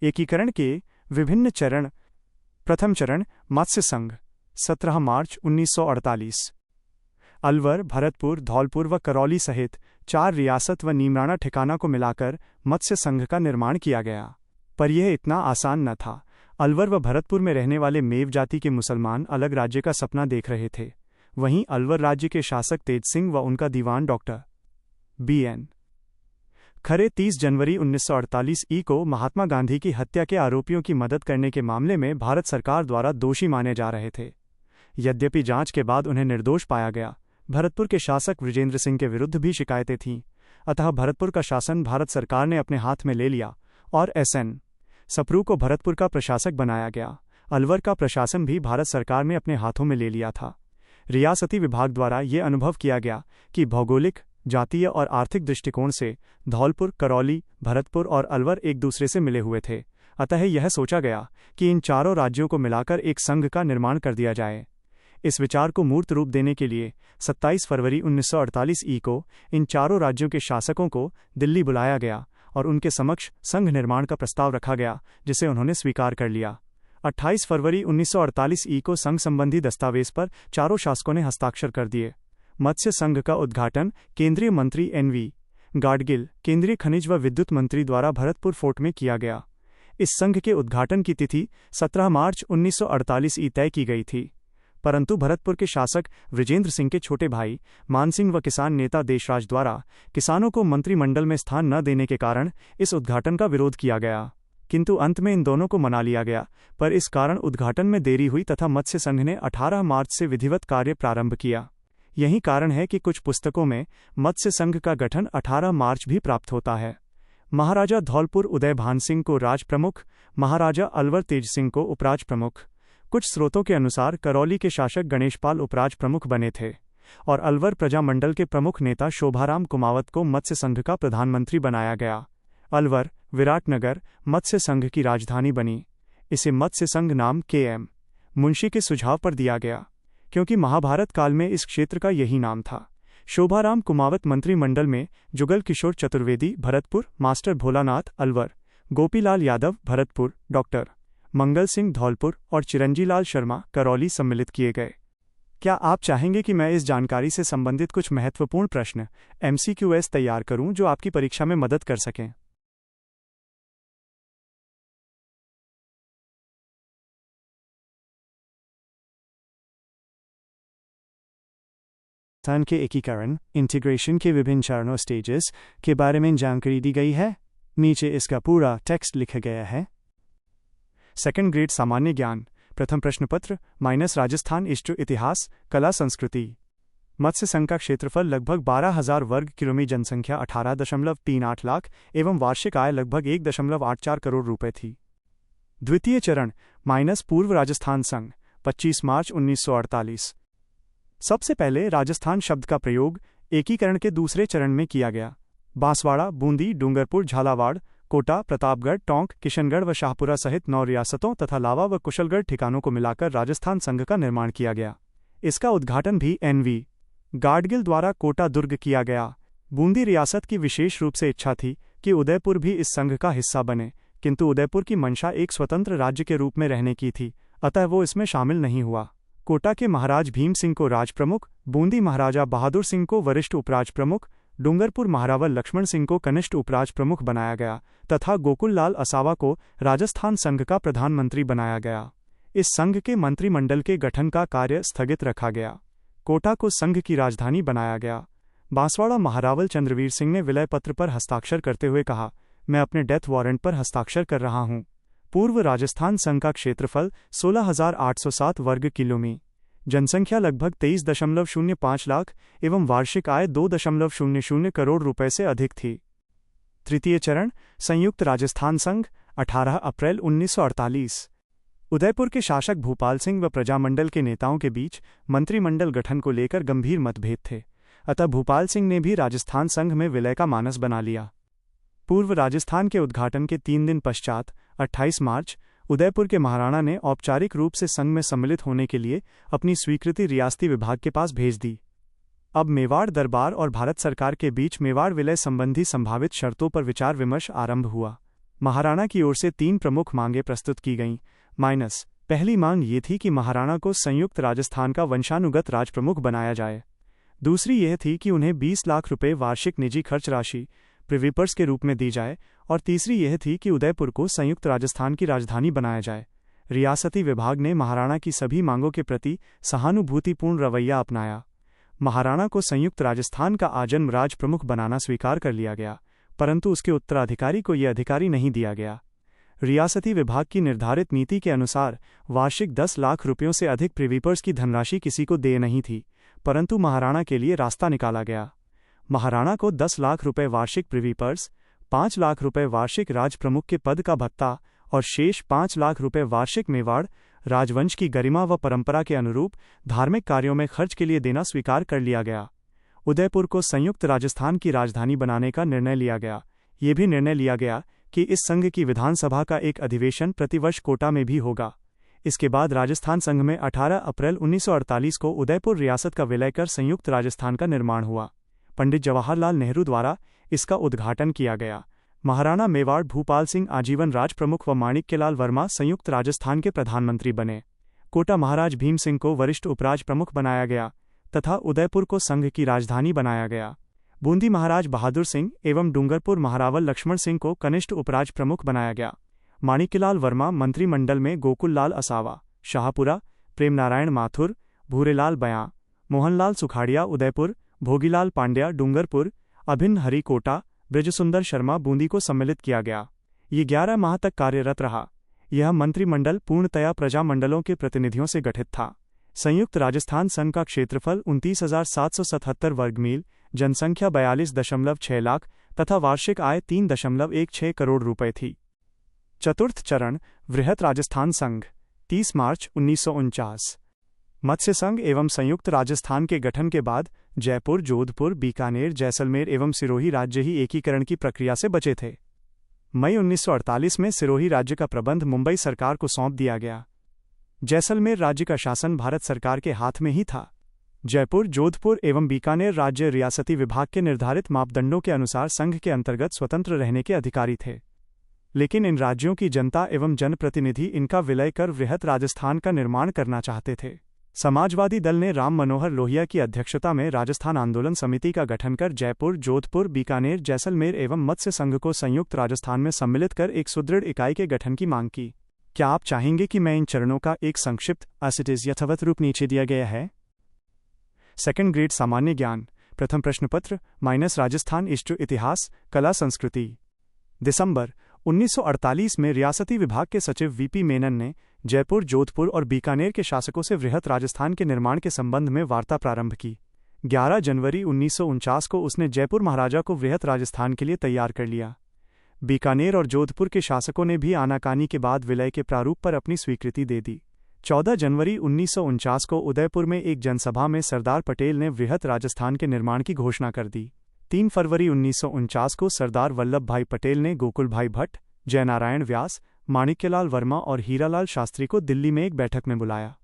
Speaker 1: एकीकरण के विभिन्न चरण। प्रथम चरण मत्स्य संघ 17 मार्च 1948। अलवर, भरतपुर, धौलपुर व करौली सहित 4 रियासत व नीमराना ठिकाना को मिलाकर मत्स्य संघ का निर्माण किया गया, पर यह इतना आसान न था। अलवर व भरतपुर में रहने वाले मेव जाति के मुसलमान अलग राज्य का सपना देख रहे थे। वहीं अलवर राज्य के शासक तेज सिंह व उनका दीवान डॉक्टर BN खरे 30 जनवरी 1948 ई को महात्मा गांधी की हत्या के आरोपियों की मदद करने के मामले में भारत सरकार द्वारा दोषी माने जा रहे थे। यद्यपि जांच के बाद उन्हें निर्दोष पाया गया। भरतपुर के शासक विजेंद्र सिंह के विरुद्ध भी शिकायतें थीं, अतः भरतपुर का शासन भारत सरकार ने अपने हाथ में ले लिया और SN सप्रू को भरतपुर का प्रशासक बनाया गया। अलवर का प्रशासन भी भारत सरकार ने अपने हाथों में ले लिया था। रियासती विभाग द्वारा ये अनुभव किया गया कि भौगोलिक, जातीय और आर्थिक दृष्टिकोण से धौलपुर, करौली, भरतपुर और अलवर एक दूसरे से मिले हुए थे, अतः यह सोचा गया कि इन चारों राज्यों को मिलाकर एक संघ का निर्माण कर दिया जाए। इस विचार को मूर्त रूप देने के लिए 27 फरवरी 1948 ई को इन चारों राज्यों के शासकों को दिल्ली बुलाया गया और उनके समक्ष संघ निर्माण का प्रस्ताव रखा गया, जिसे उन्होंने स्वीकार कर लिया। 28 फरवरी 1948 ई को संघ संबंधी दस्तावेज पर चारों शासकों ने हस्ताक्षर कर दिए। मत्स्य संघ का उद्घाटन केंद्रीय मंत्री NV गाडगिल, केंद्रीय खनिज व विद्युत मंत्री द्वारा भरतपुर फोर्ट में किया गया। इस संघ के उद्घाटन की तिथि 17 मार्च 1948 ई तय की गई थी, परंतु भरतपुर के शासक विजेंद्र सिंह के छोटे भाई मानसिंह व किसान नेता देशराज द्वारा किसानों को मंत्रिमंडल में स्थान न देने के कारण इस उद्घाटन का विरोध किया गया, किंतु अंत में इन दोनों को मना लिया गया। पर इस कारण उद्घाटन में देरी हुई तथा मत्स्य संघ ने 18 मार्च से विधिवत कार्य प्रारंभ किया। यही कारण है कि कुछ पुस्तकों में मत्स्य संघ का गठन 18 मार्च भी प्राप्त होता है। महाराजा धौलपुर उदय भान सिंह को राज प्रमुख, महाराजा अलवर तेज सिंह को उपराज प्रमुख, कुछ स्रोतों के अनुसार करौली के शासक गणेशपाल उपराज प्रमुख बने थे और अलवर प्रजामंडल के प्रमुख नेता शोभाराम कुमावत को मत्स्य संघ का प्रधानमंत्री बनाया गया। अलवर, विराटनगर मत्स्य संघ की राजधानी बनी। इसे मत्स्य संघ नाम KM मुंशी के सुझाव पर दिया गया, क्योंकि महाभारत काल में इस क्षेत्र का यही नाम था। शोभाराम कुमावत मंत्रिमंडल में जुगल किशोर चतुर्वेदी भरतपुर, मास्टर भोलानाथ अलवर, गोपीलाल यादव भरतपुर, डॉक्टर मंगल सिंह धौलपुर और चिरंजीलाल शर्मा करौली सम्मिलित किए गए। क्या आप चाहेंगे कि मैं इस जानकारी से संबंधित कुछ महत्वपूर्ण प्रश्न MCQs तैयार करूं जो आपकी परीक्षा में मदद कर सकें? राजस्थान के एकीकरण इंटीग्रेशन के विभिन्न चरणों स्टेजेस के बारे में जानकारी दी गई है। नीचे इसका पूरा टेक्स्ट लिखा गया है। सेकंड ग्रेड सामान्य ज्ञान प्रथम प्रश्न पत्र माइनस राजस्थान हिस्ट्री इतिहास कला संस्कृति। मत्स्य संघ का क्षेत्रफल लगभग 12,000 वर्ग किलोमीटर, जनसंख्या 18.38 लाख एवं वार्षिक आय लगभग 1.84 करोड़ रुपए थी। द्वितीय चरण माइनस पूर्व राजस्थान संघ 25 मार्च 1948। सबसे पहले राजस्थान शब्द का प्रयोग एकीकरण के दूसरे चरण में किया गया। बांसवाड़ा, बूंदी, डूंगरपुर, झालावाड़, कोटा, प्रतापगढ़, टोंक, किशनगढ़ व शाहपुरा सहित 9 रियासतों तथा लावा व कुशलगढ़ ठिकानों को मिलाकर राजस्थान संघ का निर्माण किया गया। इसका उद्घाटन भी NV गाडगिल द्वारा कोटा दुर्ग किया गया। बूंदी रियासत की विशेष रूप से इच्छा थी कि उदयपुर भी इस संघ का हिस्सा बने, किंतु उदयपुर की मंशा एक स्वतंत्र राज्य के रूप में रहने की थी, अतः वो इसमें शामिल नहीं हुआ। कोटा के महाराज भीम सिंह को राज प्रमुख, बूंदी महाराजा बहादुर सिंह को वरिष्ठ उपराज प्रमुख, डूंगरपुर महारावल लक्ष्मण सिंह को कनिष्ठ उपराज प्रमुख बनाया गया तथा गोकुल लाल असावा को राजस्थान संघ का प्रधानमंत्री बनाया गया। इस संघ के मंत्रिमंडल के गठन का कार्य स्थगित रखा गया। कोटा को संघ की राजधानी बनाया गया। बांसवाड़ा महारावल चंद्रवीर सिंह ने विलय पत्र पर हस्ताक्षर करते हुए कहा, मैं अपने डेथ वारंट पर हस्ताक्षर कर रहा हूं। पूर्व राजस्थान संघ का क्षेत्रफल 16,807 वर्ग किलोमीटर, जनसंख्या लगभग 23.05 लाख एवं वार्षिक आय 2.00 करोड़ रुपए से अधिक थी। तृतीय चरण संयुक्त राजस्थान संघ 18 अप्रैल 1948। उदयपुर के शासक भूपाल सिंह व प्रजामंडल के नेताओं के बीच मंत्रिमंडल गठन को लेकर गंभीर मतभेद थे, अतः भूपाल सिंह ने भी राजस्थान संघ में विलय का मानस बना लिया। पूर्व राजस्थान के उद्घाटन के 3 दिन पश्चात 28 मार्च उदयपुर के महाराणा ने औपचारिक रूप से संघ में सम्मिलित होने के लिए अपनी स्वीकृति रियासती विभाग के पास भेज दी। अब मेवाड़ दरबार और भारत सरकार के बीच मेवाड़ विलय संबंधी संभावित शर्तों पर विचार विमर्श आरंभ हुआ। महाराणा की ओर से 3 प्रमुख मांगें प्रस्तुत की गईं। पहली मांग ये थी कि महाराणा को संयुक्त राजस्थान का वंशानुगत राजप्रमुख बनाया जाए। दूसरी यह थी कि उन्हें 20 लाख रुपए वार्षिक निजी खर्च राशि प्रिवीपर्स के रूप में दी जाए और तीसरी यह थी कि उदयपुर को संयुक्त राजस्थान की राजधानी बनाया जाए। रियासती विभाग ने महाराणा की सभी मांगों के प्रति सहानुभूतिपूर्ण रवैया अपनाया। महाराणा को संयुक्त राजस्थान का आजन्म राज प्रमुख बनाना स्वीकार कर लिया गया, परंतु उसके उत्तराधिकारी को यह अधिकारी नहीं दिया गया। रियासती विभाग की निर्धारित नीति के अनुसार वार्षिक 10 लाख रुपयों से अधिक प्रिवीपर्स की धनराशि किसी को देय नहीं थी, परंतु महाराणा के लिए रास्ता निकाला गया। महाराणा को 10 लाख रुपए वार्षिक प्रिवीपर्स, 5 लाख रुपए वार्षिक राज प्रमुख के पद का भत्ता और शेष 5 लाख रुपए वार्षिक मेवाड़ राजवंश की गरिमा व परंपरा के अनुरूप धार्मिक कार्यों में खर्च के लिए देना स्वीकार कर लिया गया। उदयपुर को संयुक्त राजस्थान की राजधानी बनाने का निर्णय लिया गया। ये भी निर्णय लिया गया कि इस संघ की विधानसभा का एक अधिवेशन प्रतिवर्ष कोटा में भी होगा। इसके बाद राजस्थान संघ में 18 अप्रैल 1948 को उदयपुर रियासत का विलय कर संयुक्त राजस्थान का निर्माण हुआ। पंडित जवाहरलाल नेहरू द्वारा इसका उद्घाटन किया गया। महाराणा मेवाड़ भूपाल सिंह आजीवन राज प्रमुख व माणिक्यलाल वर्मा संयुक्त राजस्थान के प्रधानमंत्री बने। कोटा महाराज भीम सिंह को वरिष्ठ उपराज प्रमुख बनाया गया तथा उदयपुर को संघ की राजधानी बनाया गया। बूंदी महाराज बहादुर सिंह एवं डूंगरपुर महारावल लक्ष्मण सिंह को कनिष्ठ उपराज प्रमुख बनाया गया। माणिक्यलाल वर्मा मंत्रिमंडल में गोकुल लाल असावा शाहपुरा, प्रेम नारायण माथुर भूरेलाल बयां, मोहनलाल सुखाड़िया उदयपुर, भोगीलाल पांड्या डूंगरपुर, अभिन्न हरि कोटा, ब्रजसुंदर शर्मा बूंदी को सम्मिलित किया गया। ये 11 माह तक कार्यरत रहा। यह मंत्रिमंडल पूर्णतया प्रजामंडलों के प्रतिनिधियों से गठित था। संयुक्त राजस्थान संघ का क्षेत्रफल 29,777 वर्ग मील, जनसंख्या 42.6 लाख तथा वार्षिक आय 3.16 करोड़ रुपए थी। चतुर्थ चरण वृहत राजस्थान संघ 30 मार्च 1949। मत्स्य संघ एवं संयुक्त राजस्थान के गठन के बाद जयपुर, जोधपुर, बीकानेर, जैसलमेर एवं सिरोही राज्य ही एकीकरण की प्रक्रिया से बचे थे। मई 1948 में सिरोही राज्य का प्रबंध मुंबई सरकार को सौंप दिया गया। जैसलमेर राज्य का शासन भारत सरकार के हाथ में ही था। जयपुर, जोधपुर एवं बीकानेर राज्य रियासती विभाग के निर्धारित मापदंडों के अनुसार संघ के अंतर्गत स्वतंत्र रहने के अधिकारी थे, लेकिन इन राज्यों की जनता एवं जनप्रतिनिधि इनका विलय कर वृहत राजस्थान का निर्माण करना चाहते थे। समाजवादी दल ने राम मनोहर लोहिया की अध्यक्षता में राजस्थान आंदोलन समिति का गठन कर जयपुर, जोधपुर, बीकानेर, जैसलमेर एवं मत्स्य संघ को संयुक्त राजस्थान में सम्मिलित कर एक सुदृढ़ इकाई के गठन की मांग की। क्या आप चाहेंगे कि मैं इन चरणों का एक संक्षिप्त एज यथावत रूप नीचे दिया गया है? सेकंड ग्रेड सामान्य ज्ञान, प्रथम प्रश्न पत्र, राजस्थान इतिहास, कला संस्कृति। दिसंबर 1948 में रियासती विभाग के सचिव वीपी मेनन ने जयपुर, जोधपुर और बीकानेर के शासकों से वृहत राजस्थान के निर्माण के संबंध में वार्ता प्रारंभ की। 11 जनवरी 1949 को उसने जयपुर महाराजा को वृहत राजस्थान के लिए तैयार कर लिया। बीकानेर और जोधपुर के शासकों ने भी आनाकानी के बाद विलय के प्रारूप पर अपनी स्वीकृति दे दी। 14 जनवरी 1949 को उदयपुर में एक जनसभा में सरदार पटेल ने वृहत राजस्थान के निर्माण की घोषणा कर दी। 3 फरवरी 1949 को सरदार वल्लभ भाई पटेल ने गोकुल भाई भट्ट, जयनारायण व्यास, माणिक्यलाल वर्मा और हीरालाल शास्त्री को दिल्ली में एक बैठक में बुलाया।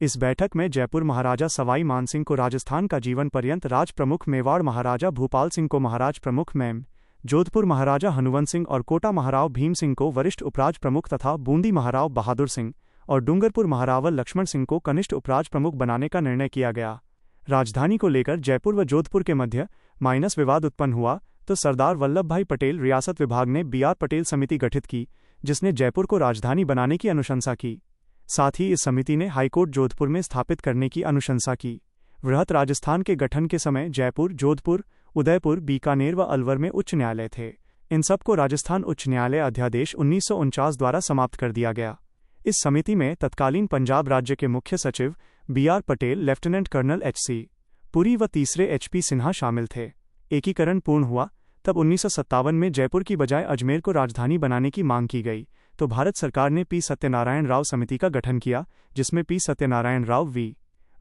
Speaker 1: इस बैठक में जयपुर महाराजा सवाई मानसिंह को राजस्थान का जीवन पर्यंत राज प्रमुख, मेवाड़ महाराजा भूपाल सिंह को महाराज प्रमुख मैम, जोधपुर महाराजा हनुवंत सिंह और कोटा महाराव भीम सिंह को वरिष्ठ उपराज प्रमुख तथा बूंदी महाराव बहादुर सिंह और डूंगरपुर महारावल लक्ष्मण सिंह को कनिष्ठ उपराज प्रमुख बनाने का निर्णय किया गया। राजधानी को लेकर जयपुर व जोधपुर के मध्य विवाद उत्पन्न हुआ तो सरदार वल्लभ भाई पटेल रियासत विभाग ने BR पटेल समिति गठित की, जिसने जयपुर को राजधानी बनाने की अनुशंसा की। साथ ही इस समिति ने हाईकोर्ट जोधपुर में स्थापित करने की अनुशंसा की। वृहत राजस्थान के गठन के समय जयपुर, जोधपुर, उदयपुर, बीकानेर व अलवर में उच्च न्यायालय थे। इन सबको राजस्थान उच्च न्यायालय अध्यादेश 1949 द्वारा समाप्त कर दिया गया। इस समिति में तत्कालीन पंजाब राज्य के मुख्य सचिव BR Patel, lieutenant colonel HC Puri व तीसरे HP सिन्हा शामिल थे। एकीकरण पूर्ण हुआ तब 1957 में जयपुर की बजाय अजमेर को राजधानी बनाने की मांग की गई तो भारत सरकार ने P सत्यनारायण राव समिति का गठन किया, जिसमें P सत्यनारायण राव, V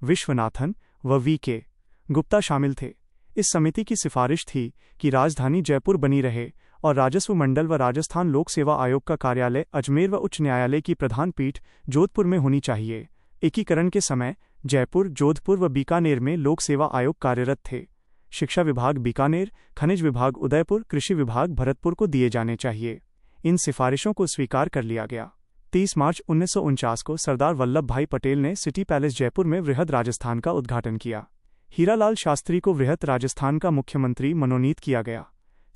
Speaker 1: विश्वनाथन व VK गुप्ता शामिल थे। इस समिति की सिफारिश थी कि राजधानी जयपुर बनी रहे और राजस्व मंडल व राजस्थान लोक सेवा आयोग का कार्यालय अजमेर व उच्च न्यायालय की प्रधान पीठ जोधपुर में होनी चाहिए। एकीकरण के समय जयपुर, जोधपुर व बीकानेर में लोक सेवा आयोग कार्यरत थे। शिक्षा विभाग बीकानेर, खनिज विभाग उदयपुर, कृषि विभाग भरतपुर को दिए जाने चाहिए। इन सिफारिशों को स्वीकार कर लिया गया। 30 मार्च 1949 को सरदार वल्लभ भाई पटेल ने सिटी पैलेस जयपुर में वृहत राजस्थान का उद्घाटन किया। हीरालाल शास्त्री को वृहत राजस्थान का मुख्यमंत्री मनोनीत किया गया।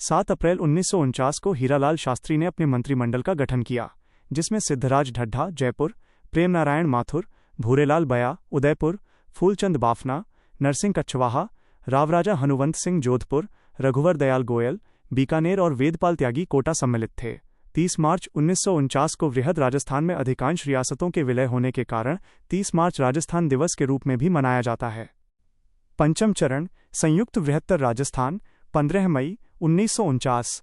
Speaker 1: 7 अप्रैल 1949 को हीरालाल शास्त्री ने अपने मंत्रिमंडल का गठन किया, जिसमें सिद्धराज ढड्ढा जयपुर, प्रेमनारायण माथुर, भूरेलाल बया उदयपुर, फूलचंद बाफना, नरसिंह कच्छवाहा, रावराजा हनुवंत सिंह जोधपुर, रघुवर दयाल गोयल बीकानेर और वेदपाल त्यागी कोटा सम्मिलित थे। 30 मार्च 1949 को वृहद राजस्थान में अधिकांश रियासतों के विलय होने के कारण 30 मार्च राजस्थान दिवस के रूप में भी मनाया जाता है। पंचम चरण, संयुक्त वृहत्तर राजस्थान, 15 मई 1949।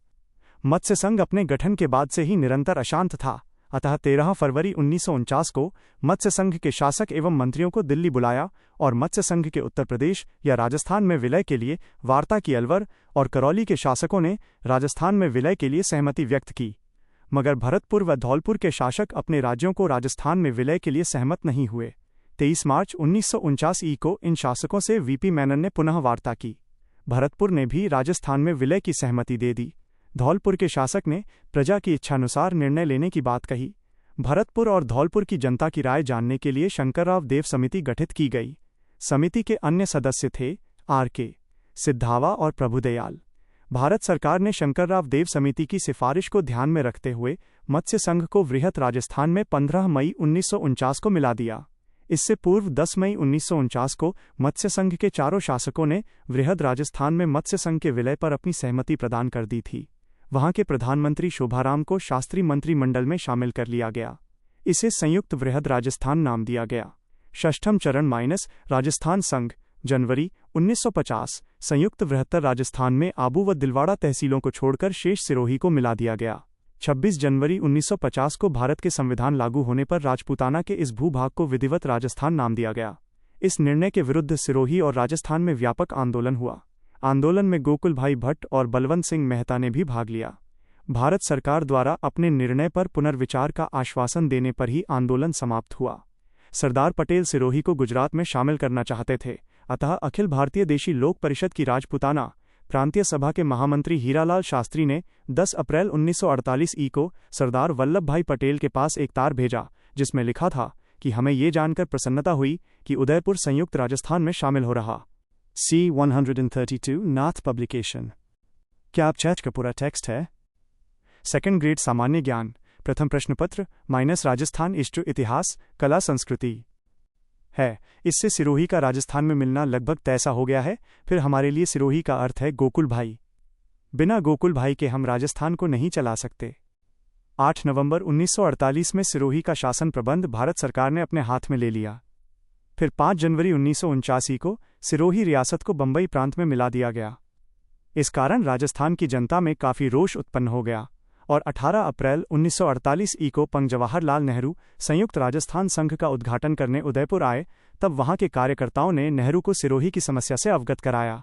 Speaker 1: मत्स्य संघ अपने गठन के बाद से ही निरंतर अशांत था, अतः 13 फरवरी 1949 को मत्स्य संघ के शासक एवं मंत्रियों को दिल्ली बुलाया और मत्स्य संघ के उत्तर प्रदेश या राजस्थान में विलय के लिए वार्ता की। अलवर और करौली के शासकों ने राजस्थान में विलय के लिए सहमति व्यक्त की, मगर भरतपुर व धौलपुर के शासक अपने राज्यों को राजस्थान में विलय के लिए सहमत नहीं हुए। 23 मार्च 1949 को इन शासकों से वीपी मेनन ने पुनः वार्ता की। भरतपुर ने भी राजस्थान में विलय की सहमति दे दी। धौलपुर के शासक ने प्रजा की इच्छानुसार निर्णय लेने की बात कही। भरतपुर और धौलपुर की जनता की राय जानने के लिए शंकरराव देव समिति गठित की गई। समिति के अन्य सदस्य थे RK सिद्धावा और प्रभुदयाल। भारत सरकार ने शंकरराव देव समिति की सिफारिश को ध्यान में रखते हुए मत्स्य संघ को वृहत राजस्थान में 15 मई 1949 को मिला दिया। इससे पूर्व 10 मई 1949 को मत्स्य संघ के चारों शासकों ने वृहद राजस्थान में मत्स्य संघ के विलय पर अपनी सहमति प्रदान कर दी थी। वहां के प्रधानमंत्री शोभाराम को शास्त्री मंत्रिमंडल में शामिल कर लिया गया। इसे संयुक्त वृहद राजस्थान नाम दिया गया। षष्ठम चरण राजस्थान संघ, जनवरी 1950। संयुक्त वृहत्तर राजस्थान में आबू व दिलवाड़ा तहसीलों को छोड़कर शेष सिरोही को मिला दिया गया। 26 जनवरी 1950 को भारत के संविधान लागू होने पर राजपूताना के इस भूभाग को विधिवत राजस्थान नाम दिया गया। इस निर्णय के विरुद्ध सिरोही और राजस्थान में व्यापक आंदोलन हुआ। आंदोलन में गोकुल भाई भट्ट और बलवंत सिंह मेहता ने भी भाग लिया। भारत सरकार द्वारा अपने निर्णय पर पुनर्विचार का आश्वासन देने पर ही आंदोलन समाप्त हुआ। सरदार पटेल सिरोही को गुजरात में शामिल करना चाहते थे, अतः अखिल भारतीय देशी लोक परिषद की राजपूताना प्रांतीय सभा के महामंत्री हीरालाल शास्त्री ने 10 अप्रैल 1948 को सरदार वल्लभ भाई पटेल के पास एक तार भेजा, जिसमें लिखा था कि हमें ये जानकर प्रसन्नता हुई कि उदयपुर संयुक्त राजस्थान में शामिल हो रहा। C-132 नाथ पब्लिकेशन। क्या आप चैट का पूरा टेक्स्ट है? सेकंड ग्रेड सामान्य ज्ञान प्रथम प्रश्न पत्र माइनस राजस्थान इष्ट इतिहास कला संस्कृति है। इससे सिरोही का राजस्थान में मिलना लगभग तय सा हो गया है। फिर हमारे लिए सिरोही का अर्थ है गोकुल भाई। बिना गोकुल भाई के हम राजस्थान को नहीं चला सकते। 8 नवंबर 1948 में सिरोही का शासन प्रबंध भारत सरकार ने अपने हाथ में ले लिया। फिर 5 जनवरी 1949 को सिरोही रियासत को बंबई प्रांत में मिला दिया गया। इस कारण राजस्थान की जनता में काफी रोष उत्पन्न हो गया और 18 अप्रैल 1948 को पंडित जवाहरलाल नेहरू संयुक्त राजस्थान संघ का उद्घाटन करने उदयपुर आए। तब वहां के कार्यकर्ताओं ने नेहरू को सिरोही की समस्या से अवगत कराया।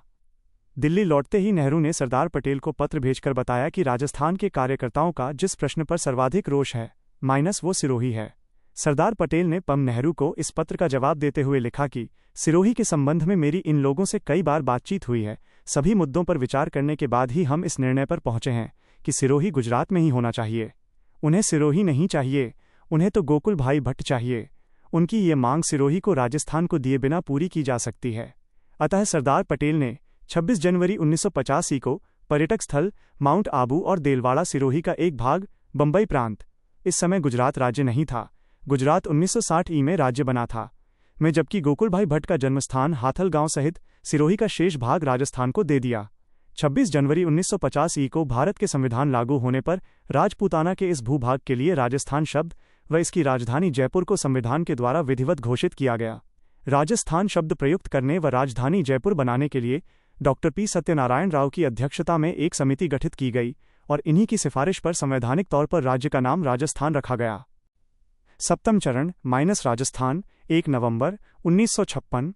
Speaker 1: दिल्ली लौटते ही नेहरू ने सरदार पटेल को पत्र भेजकर बताया कि राजस्थान के कार्यकर्ताओं का जिस प्रश्न पर सर्वाधिक रोष है माइनस वो सिरोही है। सरदार पटेल ने पम नेहरू को इस पत्र का जवाब देते हुए लिखा कि सिरोही के संबंध में मेरी इन लोगों से कई बार बातचीत हुई है। सभी मुद्दों पर विचार करने के बाद ही हम इस निर्णय पर पहुंचे हैं कि सिरोही गुजरात में ही होना चाहिए। उन्हें सिरोही नहीं चाहिए, उन्हें तो गोकुल भाई भट्ट चाहिए। उनकी ये मांग सिरोही को राजस्थान को दिए बिना पूरी की जा सकती है। अतः सरदार पटेल ने 26 जनवरी 1985 को पर्यटक स्थल माउंट आबू और देलवाड़ा सिरोही का एक भाग बंबई प्रांत, इस समय गुजरात राज्य नहीं था, गुजरात 1960 में राज्य बना था, में जबकि गोकुल भाई भट्ट का जन्मस्थान हाथल गांव सहित सिरोही का शेष भाग राजस्थान को दे दिया। 26 जनवरी 1950 को भारत के संविधान लागू होने पर राजपूताना के इस भूभाग के लिए राजस्थान शब्द व इसकी राजधानी जयपुर को संविधान के द्वारा विधिवत घोषित किया गया। राजस्थान शब्द प्रयुक्त करने व राजधानी जयपुर बनाने के लिए डॉक्टर पी सत्यनारायण राव की अध्यक्षता में एक समिति गठित की गई और इन्हीं की सिफारिश पर संवैधानिक तौर पर राज्य का नाम राजस्थान रखा गया। सप्तम चरण माइनस राजस्थान 1 नवंबर 1956।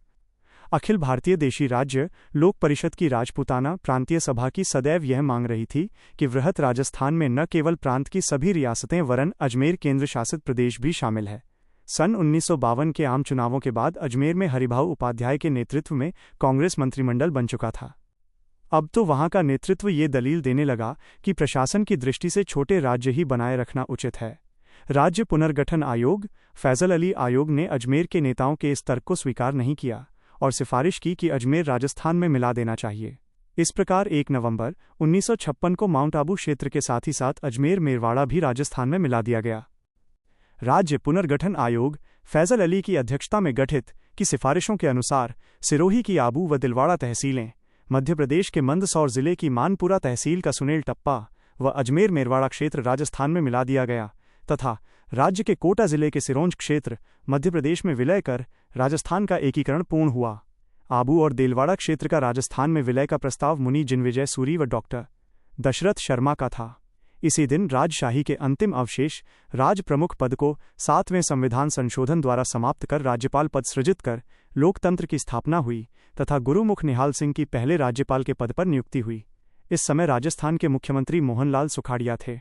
Speaker 1: अखिल भारतीय देशी राज्य लोक परिषद की राजपूताना प्रांतीय सभा की सदैव यह मांग रही थी कि वृहत राजस्थान में न केवल प्रांत की सभी रियासतें वरन अजमेर केंद्र शासित प्रदेश भी शामिल है। सन 1952 के आम चुनावों के बाद अजमेर में हरिभाऊ उपाध्याय के नेतृत्व में कांग्रेस मंत्रिमंडल बन चुका था। अब तो वहां का नेतृत्व ये दलील देने लगा कि प्रशासन की दृष्टि से छोटे राज्य ही बनाए रखना उचित है। राज्य पुनर्गठन आयोग फैजल अली आयोग ने अजमेर के नेताओं के इस तर्क को स्वीकार नहीं किया और सिफारिश की कि अजमेर राजस्थान में मिला देना चाहिए। इस प्रकार 1 नवंबर 1956 को माउंट आबू क्षेत्र के साथ ही साथ अजमेर मेरवाड़ा भी राजस्थान में मिला दिया गया। राज्य पुनर्गठन आयोग फैजल अली की अध्यक्षता में गठित की सिफारिशों के अनुसार सिरोही की आबू व दिलवाड़ा तहसीलें, मध्य प्रदेश के मंदसौर जिले की मानपुरा तहसील का सुनेल टप्पा व अजमेर मेरवाड़ा क्षेत्र राजस्थान में मिला दिया गया तथा राज्य के कोटा जिले के सिरोंज क्षेत्र मध्य प्रदेश में विलय कर राजस्थान का एकीकरण पूर्ण हुआ। आबू और देलवाड़ा क्षेत्र का राजस्थान में विलय का प्रस्ताव मुनि जिनविजय सूरी व डॉक्टर दशरथ शर्मा का था। इसी दिन राजशाही के अंतिम अवशेष राज प्रमुख पद को 7वें संविधान संशोधन द्वारा समाप्त कर राज्यपाल पद सृजित कर लोकतंत्र की स्थापना हुई तथा गुरुमुख निहाल सिंह की पहले राज्यपाल के पद पर नियुक्ति हुई। इस समय राजस्थान के मुख्यमंत्री मोहनलाल सुखाड़िया थे।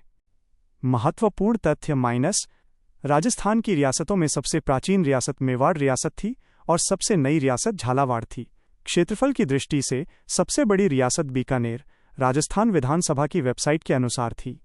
Speaker 1: महत्वपूर्ण तथ्य माइनस राजस्थान की रियासतों में सबसे प्राचीन रियासत मेवाड़ रियासत थी और सबसे नई रियासत झालावाड़ थी। क्षेत्रफल की दृष्टि से सबसे बड़ी रियासत बीकानेर राजस्थान विधानसभा की वेबसाइट के अनुसार थी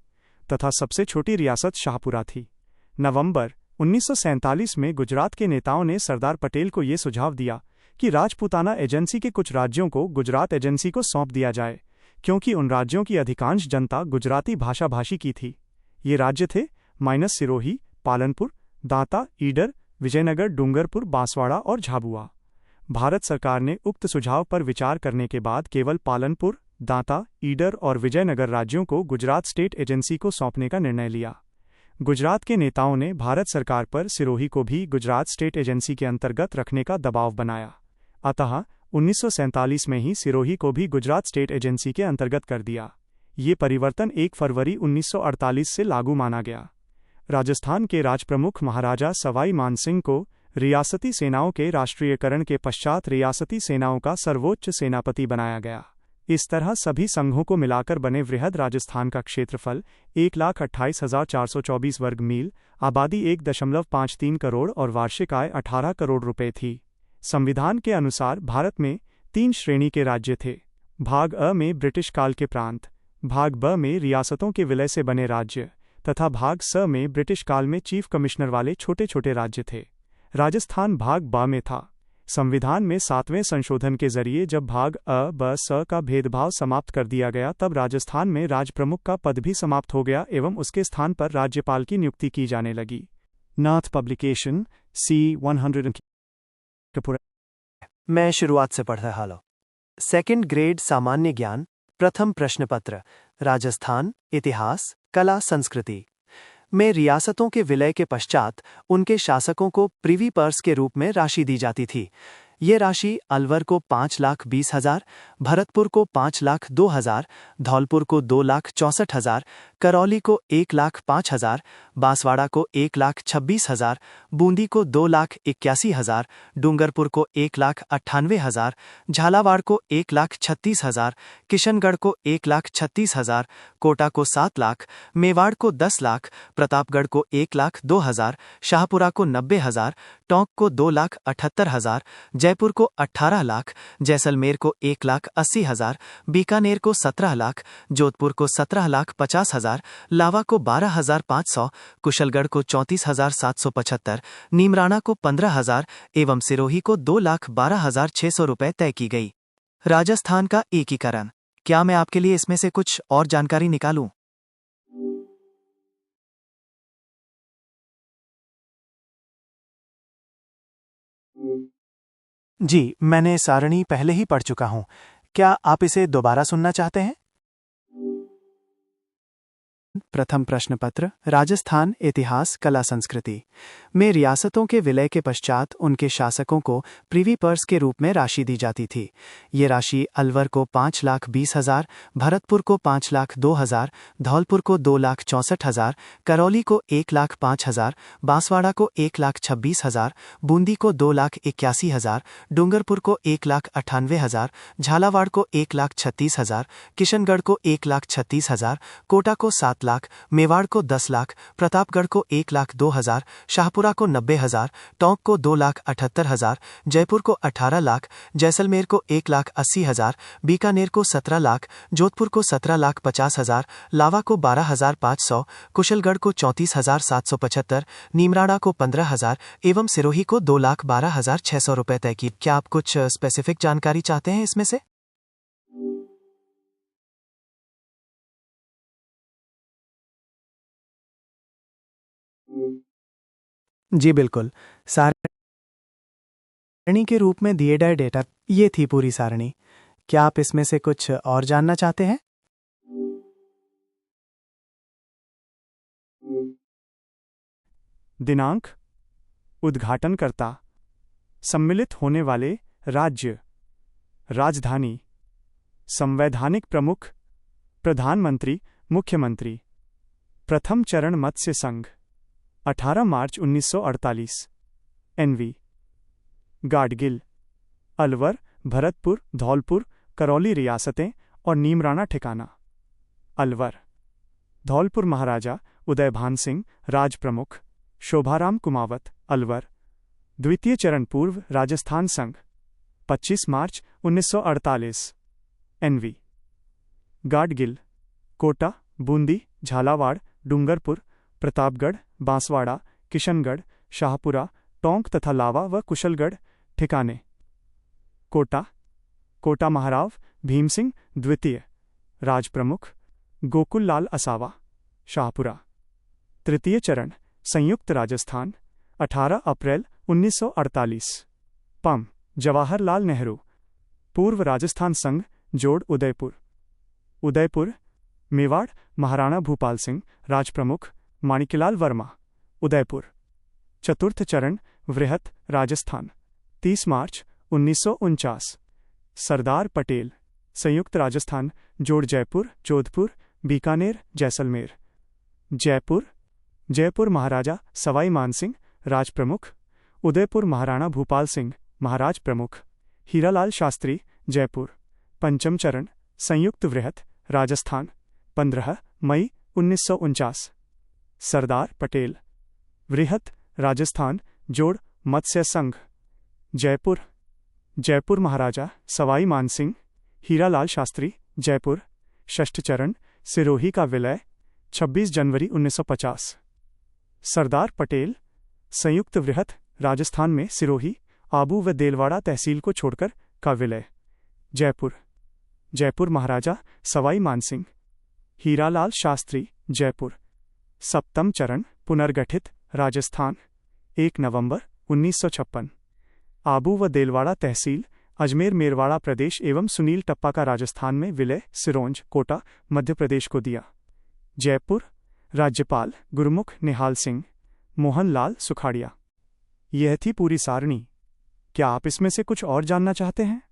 Speaker 1: तथा सबसे छोटी रियासत शाहपुरा थी। नवंबर 1947 में गुजरात के नेताओं ने सरदार पटेल को ये सुझाव दिया कि राजपूताना एजेंसी के कुछ राज्यों को गुजरात एजेंसी को सौंप दिया जाए, क्योंकि उन राज्यों की अधिकांश जनता गुजराती भाषी की थी। ये राज्य थे माइनस सिरोही, पालनपुर, दांता, ईडर, विजयनगर, डूंगरपुर, बांसवाड़ा और झाबुआ। भारत सरकार ने उक्त सुझाव पर विचार करने के बाद केवल पालनपुर, दांता, ईडर और विजयनगर राज्यों को गुजरात स्टेट एजेंसी को सौंपने का निर्णय लिया। गुजरात के नेताओं ने भारत सरकार पर सिरोही को भी गुजरात स्टेट एजेंसी के अंतर्गत रखने का दबाव बनाया। अतः 1947 में ही सिरोही को भी गुजरात स्टेट एजेंसी के अंतर्गत कर दिया। ये परिवर्तन 1 फरवरी 1948 से लागू माना गया। राजस्थान के राजप्रमुख महाराजा सवाई मानसिंह को रियासती सेनाओं के राष्ट्रीयकरण के पश्चात रियासती सेनाओं का सर्वोच्च सेनापति बनाया गया। इस तरह सभी संघों को मिलाकर बने वृहद राजस्थान का क्षेत्रफल 1,28,424 वर्ग मील, आबादी 1.53 करोड़ और वार्षिक आय 18 करोड़ रुपए थी। संविधान के अनुसार भारत में 3 श्रेणी के राज्य थे। भाग अ में ब्रिटिश काल के प्रांत, भाग ब में रियासतों के विलय से बने राज्य तथा भाग स में ब्रिटिश काल में चीफ कमिश्नर वाले छोटे छोटे राज्य थे। राजस्थान भाग ब में था। संविधान में 7वें संशोधन के जरिए जब भाग अ ब स का भेदभाव समाप्त कर दिया गया तब राजस्थान में राजप्रमुख का पद भी समाप्त हो गया एवं उसके स्थान पर राज्यपाल की नियुक्ति की जाने लगी। नाथ पब्लिकेशन C100।
Speaker 2: मैं शुरुआत से पढ़ रहा हूँ। सेकंड ग्रेड सामान्य ज्ञान, प्रथम प्रश्न पत्र, राजस्थान, इतिहास, कला, संस्कृति में रियासतों के विलय के पश्चात उनके शासकों को प्रिवी पर्स के रूप में राशि दी जाती थी। ये राशि अलवर को 5,20,000, भरतपुर को 5,02,000, धौलपुर को 2,64,000, करौली को 1,05,000, बांसवाड़ा को 1,26,000, बूंदी को 2,81,000, डूंगरपुर को 1,98,000, झालावाड़ को 1,36,000, किशनगढ़ को 1,36,000, कोटा को 7 लाख, मेवाड़ को 10 लाख, प्रतापगढ़ को 1,02,000, शाहपुरा को 90,000, टोंक को 2,78,000, जयपुर को 18 लाख, जैसलमेर को 1,80,000, बीकानेर को 17 लाख, जोधपुर को 17,50,000, लावा को 12,500, कुशलगढ़ को 34,775, नीमराणा को 15,000 एवं सिरोही को 2,12,600 रुपए तय की गई। राजस्थान का एकीकरण। क्या मैं आपके लिए इसमें से कुछ और जानकारी निकालूं? जी, मैंने सारणी पहले ही पढ़ चुका हूं। क्या आप इसे दोबारा सुनना चाहते हैं? प्रथम प्रश्न पत्र, राजस्थान, इतिहास, कला, संस्कृति में रियासतों के विलय के पश्चात उनके शासकों को प्रिवी पर्स के रूप में राशि दी जाती थी। ये राशि अलवर को 5,20,000, भरतपुर को 5,02,000, धौलपुर को 2,64,000, करौली को 1,05,000, बांसवाड़ा को 1,26,000, बूंदी को 2,81,000, डूंगरपुर को 1,98,000, झालावाड़ को 1,36,000, किशनगढ़ को 1,36,000, कोटा को 7 लाख, मेवाड़ को 10 लाख, प्रतापगढ़ को 1,02,000, शाहपुरा को 90,000, टोंक को 2,78,000, जयपुर को 18 लाख, जैसलमेर को 1,80,000, बीकानेर को 17 लाख, जोधपुर को 17,50,000, लावा को 12,500, कुशलगढ़ को 34,775, नीमराणा को 15,000 एवं सिरोही को 2,12,600 रुपए तय की। क्या आप कुछ स्पेसिफिक जानकारी चाहते हैं इसमें से? जी बिल्कुल। सारणी के रूप में दिए गए डेटा, ये थी पूरी सारणी। क्या आप इसमें से कुछ और जानना चाहते हैं?
Speaker 1: दिनांक, उद्घाटनकर्ता, सम्मिलित होने वाले राज्य, राजधानी, संवैधानिक प्रमुख, प्रधानमंत्री, मुख्यमंत्री। प्रथम चरण मत्स्य संघ 18 मार्च 1948। एनवी गाडगिल, अलवर, भरतपुर, धौलपुर, करौली रियासतें और नीमराणा ठिकाना। अलवर, धौलपुर महाराजा उदयभान सिंह, राजप्रमुख, शोभाराम कुमावत, अलवर। द्वितीय चरण पूर्व राजस्थान संघ 25 मार्च 1948। एनवी गाडगिल, कोटा, बूंदी, झालावाड़, डूंगरपुर, प्रतापगढ़, बांसवाड़ा, किशनगढ़, शाहपुरा, टोंक तथा लावा व कुशलगढ़ ठिकाने। कोटा, कोटा महाराव भीम सिंह द्वितीय, राजप्रमुख, गोकुल लाल असावा, शाहपुरा। तृतीय चरण संयुक्त राजस्थान 18 अप्रैल 1948। पम जवाहरलाल नेहरू, पूर्व राजस्थान संघ जोड़ उदयपुर। उदयपुर, मेवाड़, महाराणा भूपाल सिंह, राजप्रमुख, माणिक्यलाल वर्मा, उदयपुर। चतुर्थ चरण वृहत राजस्थान 30 मार्च 1949। सरदार पटेल, संयुक्त राजस्थान जोड़ जयपुर, जोधपुर, बीकानेर, जैसलमेर। जयपुर, जयपुर महाराजा सवाई मानसिंह, राजप्रमुख, उदयपुर महाराणा भूपाल सिंह, महाराज प्रमुख। हीरालाल शास्त्री, जयपुर। पंचम चरण संयुक्त वृहत राजस्थान 15 मई 1949। सरदार पटेल, वृहत राजस्थान जोड़ मत्स्य संघ, जयपुर, जयपुर महाराजा सवाई मानसिंह हीरालाल शास्त्री जयपुर। षष्ठ चरण सिरोही का विलय 26 जनवरी 1950। सरदार पटेल संयुक्त वृहत राजस्थान में सिरोही, आबू व देलवाड़ा तहसील को छोड़कर का विलय। जयपुर। जयपुर महाराजा सवाई मानसिंह हीरालाल शास्त्री जयपुर। सप्तम चरण पुनर्गठित राजस्थान 1 नवंबर 1956। आबू व देलवाड़ा तहसील अजमेर मेरवाड़ा प्रदेश एवं सुनील टप्पा का राजस्थान में विलय सिरोंज कोटा मध्य प्रदेश को दिया। जयपुर। राज्यपाल गुरुमुख निहाल सिंह मोहनलाल सुखाड़िया। यह थी पूरी सारणी। क्या आप इसमें से कुछ और जानना चाहते हैं?